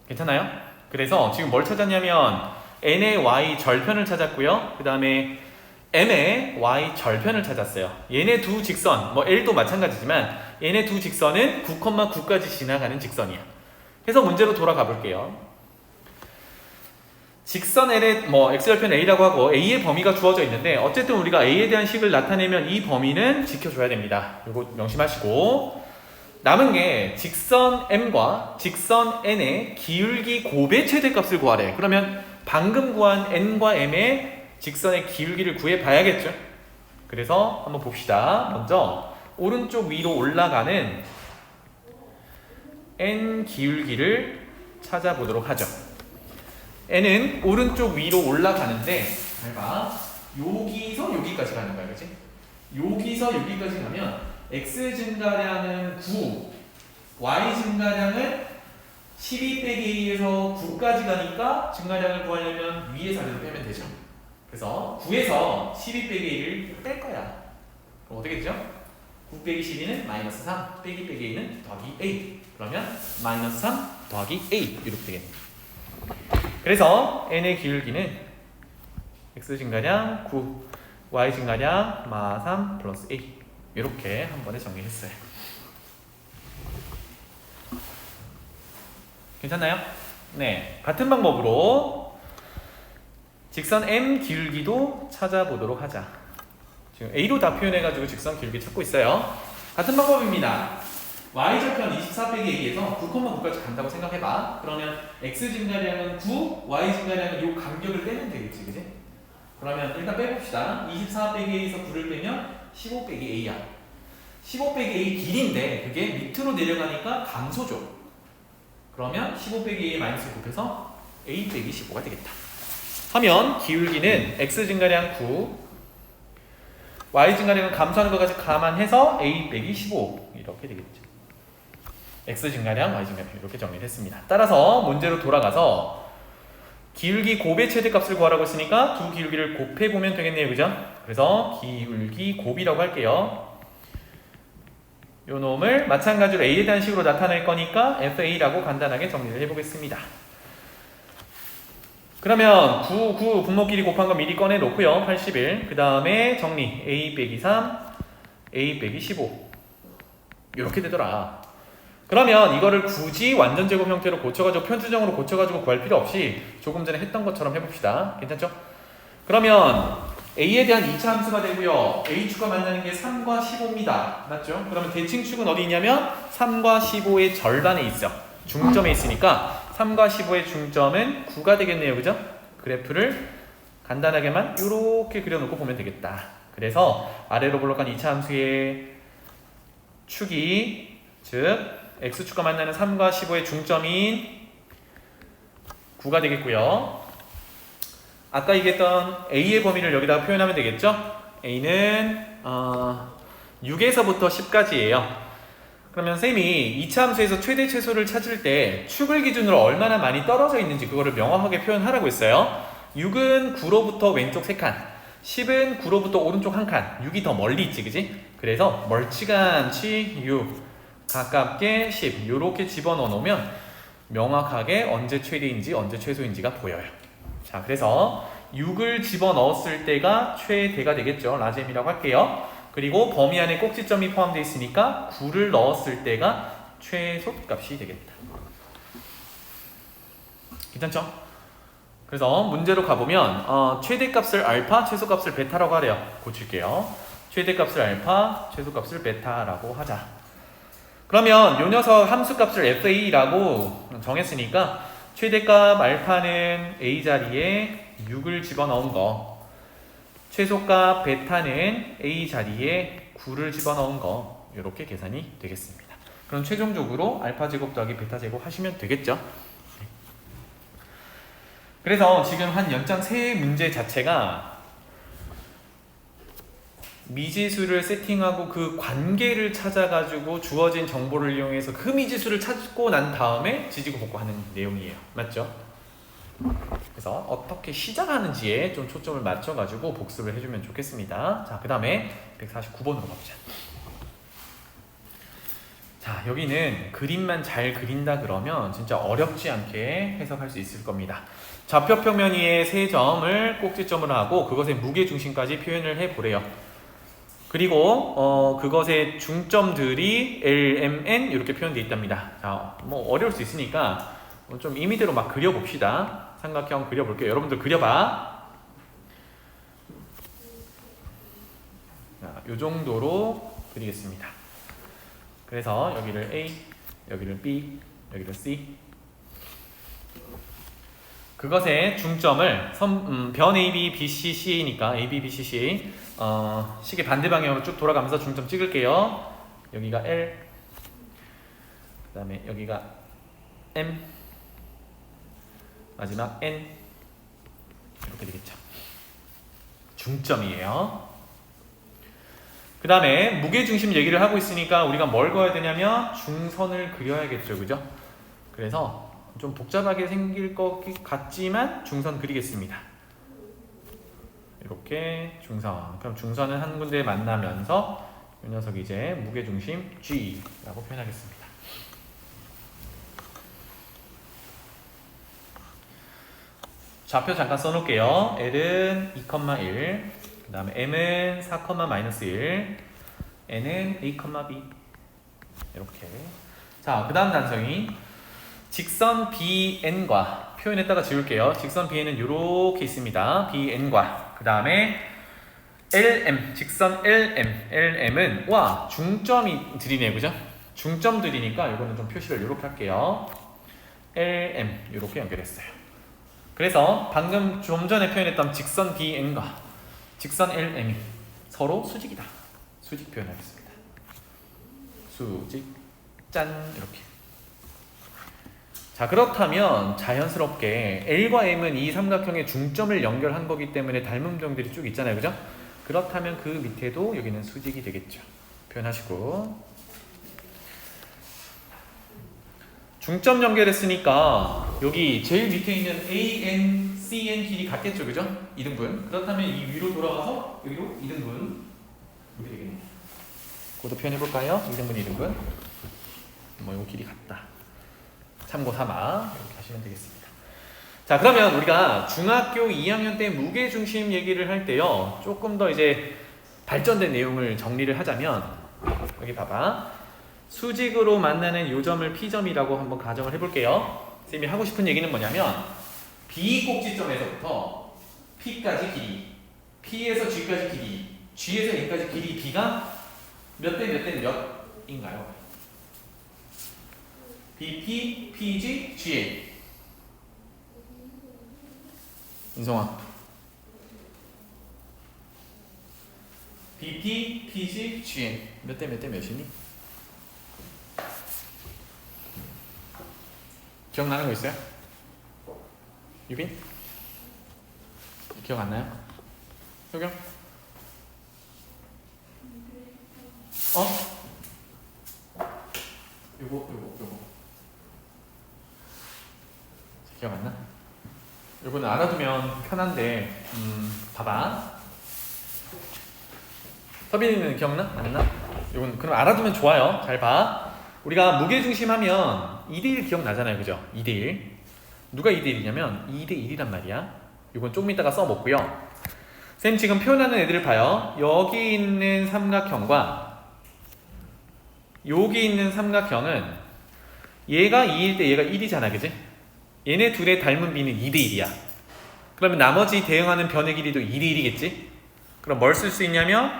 [SPEAKER 1] 괜찮아요? 그래서 지금 뭘 찾았냐면 n의 y 절편을 찾았고요. 그 다음에 m의 y 절편을 찾았어요. 얘네 두 직선, 뭐 l도 마찬가지지만 얘네 두 직선은 9,9까지 지나가는 직선이야. 해서 문제로 돌아가 볼게요. 직선 L의 x절편 A라고 하고 A의 범위가 주어져 있는데 어쨌든 우리가 A에 대한 식을 나타내면 이 범위는 지켜줘야 됩니다. 이거 명심하시고 남은 게 직선 M과 직선 N의 기울기 곱의 최대값을 구하래. 그러면 방금 구한 N과 M의 직선의 기울기를 구해 봐야겠죠. 그래서 한번 봅시다. 먼저 오른쪽 위로 올라가는 N 기울기를 찾아보도록 하죠. N은 오른쪽 위로 올라가는데 잘 봐. 여기서 여기까지 가는 거야. 그치? 여기서 여기까지 가면 X 증가량은 9, Y 증가량은 12 빼기 A에서 9까지 가니까 증가량을 구하려면 위에 자리로 빼면 되죠. 그래서 9에서 12 빼기 A를 뺄 거야. 그럼 어떻게 되죠? 9 빼기 12는 마이너스 3, 빼기 A는 더하기 A. 그러면 마이너스 3 더하기 A 이렇게 되겠네요. 그래서 n의 기울기는 x 증가량 9, y 증가량 마 3 플러스 a 이렇게 한 번에 정리했어요. 괜찮나요? 네, 같은 방법으로 직선 m 기울기도 찾아보도록 하자. 지금 a로 다 표현해가지고 직선 기울기 찾고 있어요. 같은 방법입니다. y절편 24 빼기 a에서 9,9까지 간다고 생각해봐. 그러면 x 증가량은 9, y 증가량은 이 간격을 빼면 되겠지, 그지? 그러면 일단 빼봅시다. 24 빼기 a에서 9를 빼면 15 빼기 a야. 15 빼기 a 길인데 그게 밑으로 내려가니까 감소죠. 그러면 15 빼기 a 마이너스 9해서 a 빼기 15가 되겠다. 하면 기울기는 x 증가량 9, y 증가량은 감소하는 것까지 감안해서 a 빼기 15 이렇게 되겠죠. x 증가량, y 증가량 이렇게 정리를 했습니다. 따라서 문제로 돌아가서 기울기 곱의 최대값을 구하라고 했으니까 두 기울기를 곱해보면 되겠네요. 그죠? 그래서 기울기 곱이라고 할게요. 요 놈을 마찬가지로 a에 대한 식으로 나타낼 거니까 fa라고 간단하게 정리를 해보겠습니다. 그러면 9 분모끼리 곱한 거 미리 꺼내놓고요. 81. 그 다음에 정리. a 빼기 3, a 빼기 15 이렇게 되더라. 그러면 이거를 굳이 완전 제곱 형태로 고쳐가지고 편주정으로 고쳐가지고 구할 필요 없이 조금 전에 했던 것처럼 해봅시다. 괜찮죠? 그러면 A에 대한 2차 함수가 되고요. A축과 만나는 게 3과 15입니다. 맞죠? 그러면 대칭축은 어디 있냐면 3과 15의 절반에 있어. 중점에 있으니까 3과 15의 중점은 9가 되겠네요. 그죠? 그래프를 간단하게만 이렇게 그려놓고 보면 되겠다. 그래서 아래로 볼록한 2차 함수의 축이 즉 X축과 만나는 3과 15의 중점인 9가 되겠고요. 아까 얘기했던 A의 범위를 여기다가 표현하면 되겠죠? A는 6에서부터 10까지예요. 그러면 쌤이 2차 함수에서 최대 최소를 찾을 때 축을 기준으로 얼마나 많이 떨어져 있는지 그거를 명확하게 표현하라고 했어요. 6은 9로부터 왼쪽 3칸, 10은 9로부터 오른쪽 1칸, 6이 더 멀리 있지, 그지? 그래서 멀찌감치 6, 가깝게 10 이렇게 집어넣어 놓으면 명확하게 언제 최대인지 언제 최소인지가 보여요. 자, 그래서 6을 집어넣었을 때가 최대가 되겠죠. 라셈이라고 할게요. 그리고 범위 안에 꼭지점이 포함되어 있으니까 9를 넣었을 때가 최소값이 되겠다. 괜찮죠? 그래서 문제로 가보면 최대값을 알파, 최소값을 베타라고 하래요. 고칠게요. 최대값을 알파, 최소값을 베타라고 하자. 그러면 요 녀석 함수값을 FA라고 정했으니까 최대값 알파는 A 자리에 6을 집어넣은 거, 최소값 베타는 A 자리에 9를 집어넣은 거 이렇게 계산이 되겠습니다. 그럼 최종적으로 알파 제곱 더하기 베타 제곱 하시면 되겠죠. 그래서 지금 한 연장 3문제 자체가 미지수를 세팅하고 그 관계를 찾아가지고 주어진 정보를 이용해서 그 미지수를 찾고 난 다음에 지지고 볶고하는 내용이에요. 맞죠? 그래서 어떻게 시작하는지에 좀 초점을 맞춰가지고 복습을 해주면 좋겠습니다. 자, 그 다음에 149번으로 가보자. 자, 여기는 그림만 잘 그린다 그러면 진짜 어렵지 않게 해석할 수 있을 겁니다. 좌표평면 위에 3점을 꼭지점으로 하고 그것의 무게중심까지 표현을 해보래요. 그리고 그것의 중점들이 L, M, N 이렇게 표현되어 있답니다. 자, 뭐 어려울 수 있으니까 좀 이미지로 막 그려봅시다. 삼각형 그려볼게요. 여러분들 그려봐. 자, 요 정도로 그리겠습니다. 그래서 여기를 A, 여기를 B, 여기를 C. 그것의 중점을 변 AB, BC, CA니까 AB, BC, CA 시계 반대 방향으로 쭉 돌아가면서 중점 찍을게요. 여기가 L, 그 다음에 여기가 M, 마지막 N 이렇게 되겠죠. 중점이에요. 그 다음에 무게중심 얘기를 하고 있으니까 우리가 뭘 그어야 되냐면 중선을 그려야겠죠. 그죠? 그래서 좀 복잡하게 생길 것 같지만 중선 그리겠습니다. 이렇게 중선. 그럼 중선은 한 군데 만나면서 이 녀석이 이제 무게중심 G라고 표현하겠습니다. 좌표 잠깐 써놓을게요. L은 2,1, 그 다음에 M은 4,-1, N은 A, B 이렇게. 자, 그 다음 단성이 직선 BN과 표현했다가 지울게요. 직선 BN은 이렇게 있습니다. BN과 그 다음에 LM, 직선 LM, LM은 와 중점이 들이네요. 그죠? 중점들이니까 이거는 좀 표시를 이렇게 할게요. LM 이렇게 연결했어요. 그래서 방금 좀 전에 표현했던 직선 BN과 직선 LM이 서로 수직이다. 수직 표현하겠습니다. 수직 짠 이렇게. 자, 그렇다면 자연스럽게 L과 M은 이 삼각형의 중점을 연결한 거기 때문에 닮은 점들이 쭉 있잖아요. 그죠? 그렇다면 그 밑에도 여기는 수직이 되겠죠. 표현하시고 중점 연결했으니까 여기 제일 밑에 있는 AN, CN 길이 같겠죠. 그죠? 2등분. 그렇다면 이 위로 돌아가서 여기로 2등분 이렇게 되겠네요. 그것도 표현해볼까요? 2등분, 2등분. 뭐 이거 길이 같다. 참고 삼아 이렇게 하시면 되겠습니다. 자, 그러면 우리가 중학교 2학년 때 무게중심 얘기를 할 때요 조금 더 이제 발전된 내용을 정리를 하자면 여기 봐봐. 수직으로 만나는 요점을 P점이라고 한번 가정을 해볼게요. 쌤이 하고 싶은 얘기는 뭐냐면 B 꼭지점에서부터 P까지 길이 P에서 G까지 길이, G에서 N까지 길이 B가 몇 대 몇 대 몇인가요? BP, PG, GN. 인성아. BP, PG, GN. 몇 대 몇 대 몇이니? 기억나는 거 있어요? 유빈? 기억 안 나요? 효경? 요거 기억 안 나? 요거는 알아두면 편한데 봐봐. 서빈이는 기억나? 안 나? 요건 그럼 알아두면 좋아요. 잘 봐. 우리가 무게중심 하면 2대1 기억나잖아요. 그죠? 2대1. 누가 2대1이냐면 2대1이란 말이야. 요건 조금 이따가 써먹고요. 쌤 지금 표현하는 애들을 봐요. 여기 있는 삼각형과 여기 있는 삼각형은 얘가 2일 때 얘가 1이잖아. 그지? 얘네 둘의 닮은 비는 2대1이야. 그러면 나머지 대응하는 변의 길이도 2대1이겠지? 그럼 뭘 쓸 수 있냐면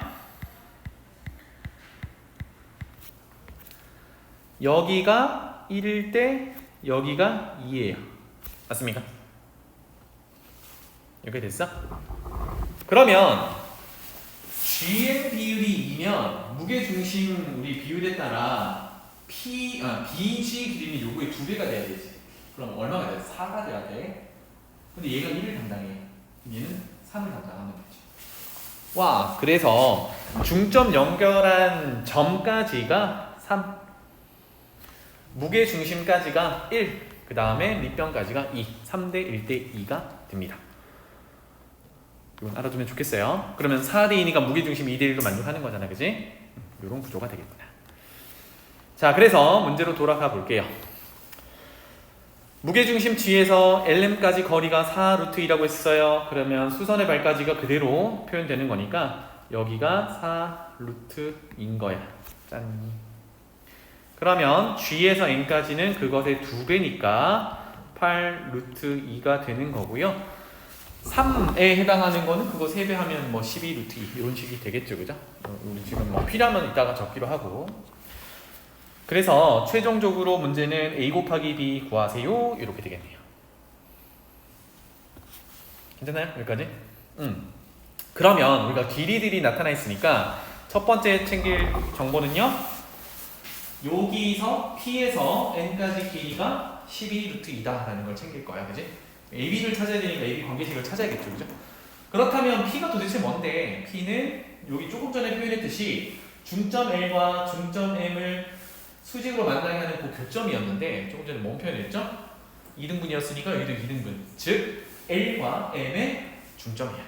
[SPEAKER 1] 여기가 1일 때 여기가 2예요. 맞습니까? 이렇게 됐어? 그러면 GM 비율이 2면 무게중심 우리 비율에 따라 BG 길이는 요거의 2배가 돼야 되지. 그럼 얼마가 돼? 4가 돼야 돼. 근데 얘가 1을 담당해. 얘는 3을 담당하면 되지. 와, 그래서 중점 연결한 점까지가 3. 무게중심까지가 1, 그 다음에 밑변까지가 2, 3대 1대 2가 됩니다. 이건 알아두면 좋겠어요. 그러면 4대 2니까 무게중심 2대 1로 만족하는 거잖아, 그지? 이런 구조가 되겠구나. 자, 그래서 문제로 돌아가 볼게요. 무게중심 G에서 LM까지 거리가 4루트2라고 했어요. 그러면 수선의 발까지가 그대로 표현되는 거니까 여기가 4루트인 거야. 짠. 그러면 G에서 N까지는 그것의 2배니까 8루트2가 되는 거고요. 3에 해당하는 거는 그거 3배 하면 뭐 12루트2 이런 식이 되겠죠. 그죠? 우리 지금 뭐 필요하면 이따가 적기로 하고. 그래서 최종적으로 문제는 A 곱하기 B 구하세요. 이렇게 되겠네요. 괜찮나요? 여기까지? 그러면 우리가 길이들이 나타나 있으니까 첫 번째 챙길 정보는요. 여기서 P에서 N까지 길이가 12루트2다 라는 걸 챙길 거야. 그지? AB를 찾아야 되니까 AB 관계식을 찾아야겠죠. 그죠? 그렇다면 P가 도대체 뭔데? P는 여기 조금 전에 표현했듯이 중점 L과 중점 M을 수직으로 만나게 하는 그 교점이었는데 조금 전에 뭔 표현했죠? 2등분이었으니까 여기도 2등분. 즉 L과 M의 중점이야.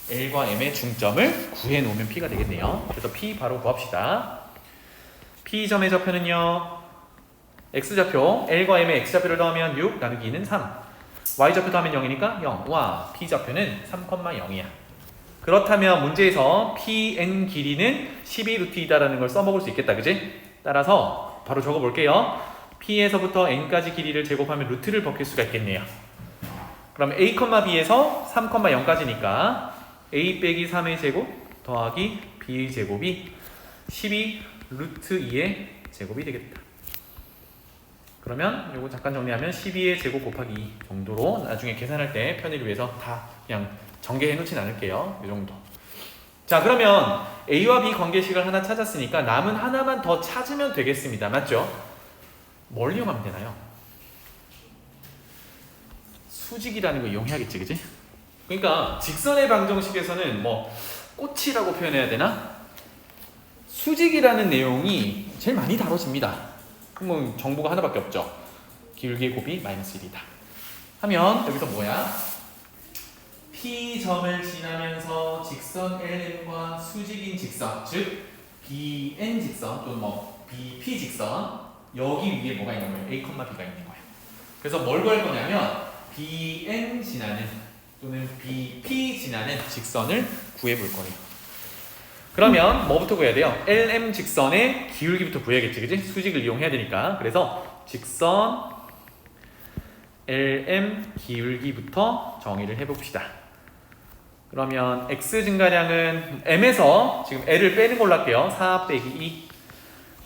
[SPEAKER 1] L과 M의 중점을 구해놓으면 P가 되겠네요. 그래서 P 바로 구합시다. P점의 좌표는요. X좌표, L과 M의 X좌표를 더하면 6, 나누기 2는 3. Y좌표 더하면 0이니까 0. 와, P좌표는 3,0이야. 그렇다면 문제에서 PN 길이는 12루트이다라는 걸 써먹을 수 있겠다. 그지? 따라서 바로 적어볼게요. P에서부터 N까지 길이를 제곱하면 루트를 벗길 수가 있겠네요. 그럼 A, B에서 3,0까지니까 A 빼기 3의 제곱 더하기 B의 제곱이 12루트2의 제곱이 되겠다. 그러면 요거 잠깐 정리하면 12의 제곱 곱하기 2 정도로 나중에 계산할 때 편의를 위해서 다 그냥 전개해 놓진 않을게요. 이 정도. 자, 그러면 A와 B 관계식을 하나 찾았으니까 남은 하나만 더 찾으면 되겠습니다. 맞죠? 뭘 이용하면 되나요? 수직이라는 거 이용해야겠지, 그지? 그러니까 직선의 방정식에서는 뭐 꽃이라고 표현해야 되나? 수직이라는 내용이 제일 많이 다뤄집니다. 그럼 정보가 하나밖에 없죠. 기울기의 곱이 마이너스 1이다. 하면 여기서 뭐야? P점을 지나면서 직선 LM과 수직인 직선, 즉 BN 직선 또는 뭐 BP 직선 여기 위에 뭐가 있는 거예요? A, B가 있는 거예요. 그래서 뭘 구할 거냐면 BN 지나는 또는 BP 지나는 직선을 구해볼 거예요. 그러면 뭐부터 구해야 돼요? LM 직선의 기울기부터 구해야겠지, 그지? 수직을 이용해야 되니까. 그래서 직선 LM 기울기부터 정의를 해봅시다. 그러면 x 증가량은 m에서 지금 l을 빼는 걸로 할게요. 4 빼기 2.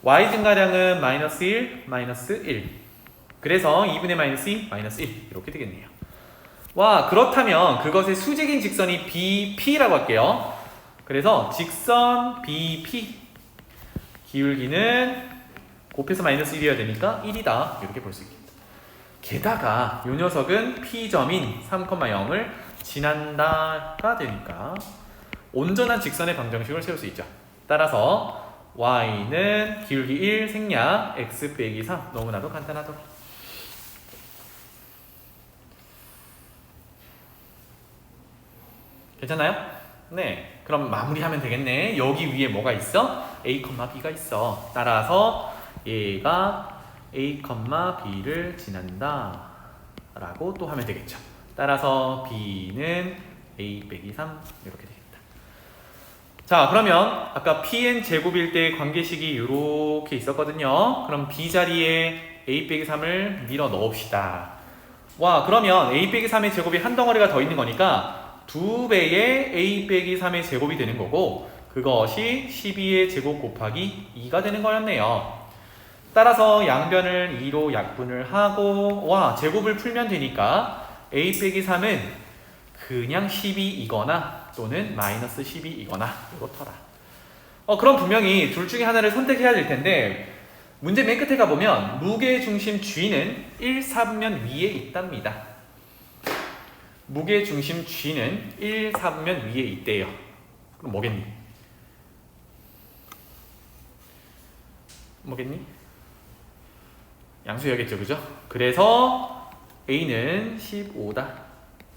[SPEAKER 1] y 증가량은 마이너스 1, 마이너스 1. 그래서 2분의 마이너스 2, 마이너스 1 이렇게 되겠네요. 와, 그렇다면 그것의 수직인 직선이 BP라고 할게요. 그래서 직선 BP 기울기는 곱해서 마이너스 1이어야 되니까 1이다 이렇게 볼 수 있겠다. 게다가 이 녀석은 P점인 3,0을 지난다가 되니까 온전한 직선의 방정식을 세울 수 있죠. 따라서 y는 기울기 1 생략 x 빼기 3. 너무나도 간단하더라. 괜찮나요? 네, 그럼 마무리하면 되겠네. 여기 위에 뭐가 있어? a, b가 있어. 따라서 얘가 a, b를 지난다 라고 또 하면 되겠죠. 따라서 b는 a 빼기 3 이렇게 되겠다. 자, 그러면 아까 pn 제곱일 때 관계식이 이렇게 있었거든요. 그럼 b 자리에 a 빼기 3을 밀어 넣읍시다. 와, 그러면 a 빼기 3의 제곱이 한 덩어리가 더 있는 거니까 2배의 a 빼기 3의 제곱이 되는 거고, 그것이 12의 제곱 곱하기 2가 되는 거였네요. 따라서 양변을 2로 약분을 하고, 와, 제곱을 풀면 되니까 a 빼기 3은 그냥 12이거나 또는 마이너스 12이거나 이렇더라. 그럼 분명히 둘 중에 하나를 선택해야 될 텐데, 문제 맨 끝에 가보면 무게중심 G는 1, 4분면 위에 있답니다. 무게중심 G는 1, 4분면 위에 있대요. 그럼 뭐겠니? 뭐겠니? 양수여겠죠, 그죠? 그래서 A는 15다.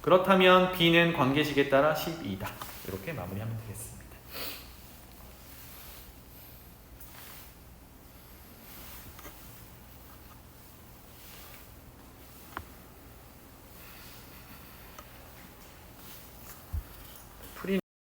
[SPEAKER 1] 그렇다면 B는 관계식에 따라 12다. 이렇게 마무리하면 되겠습니다.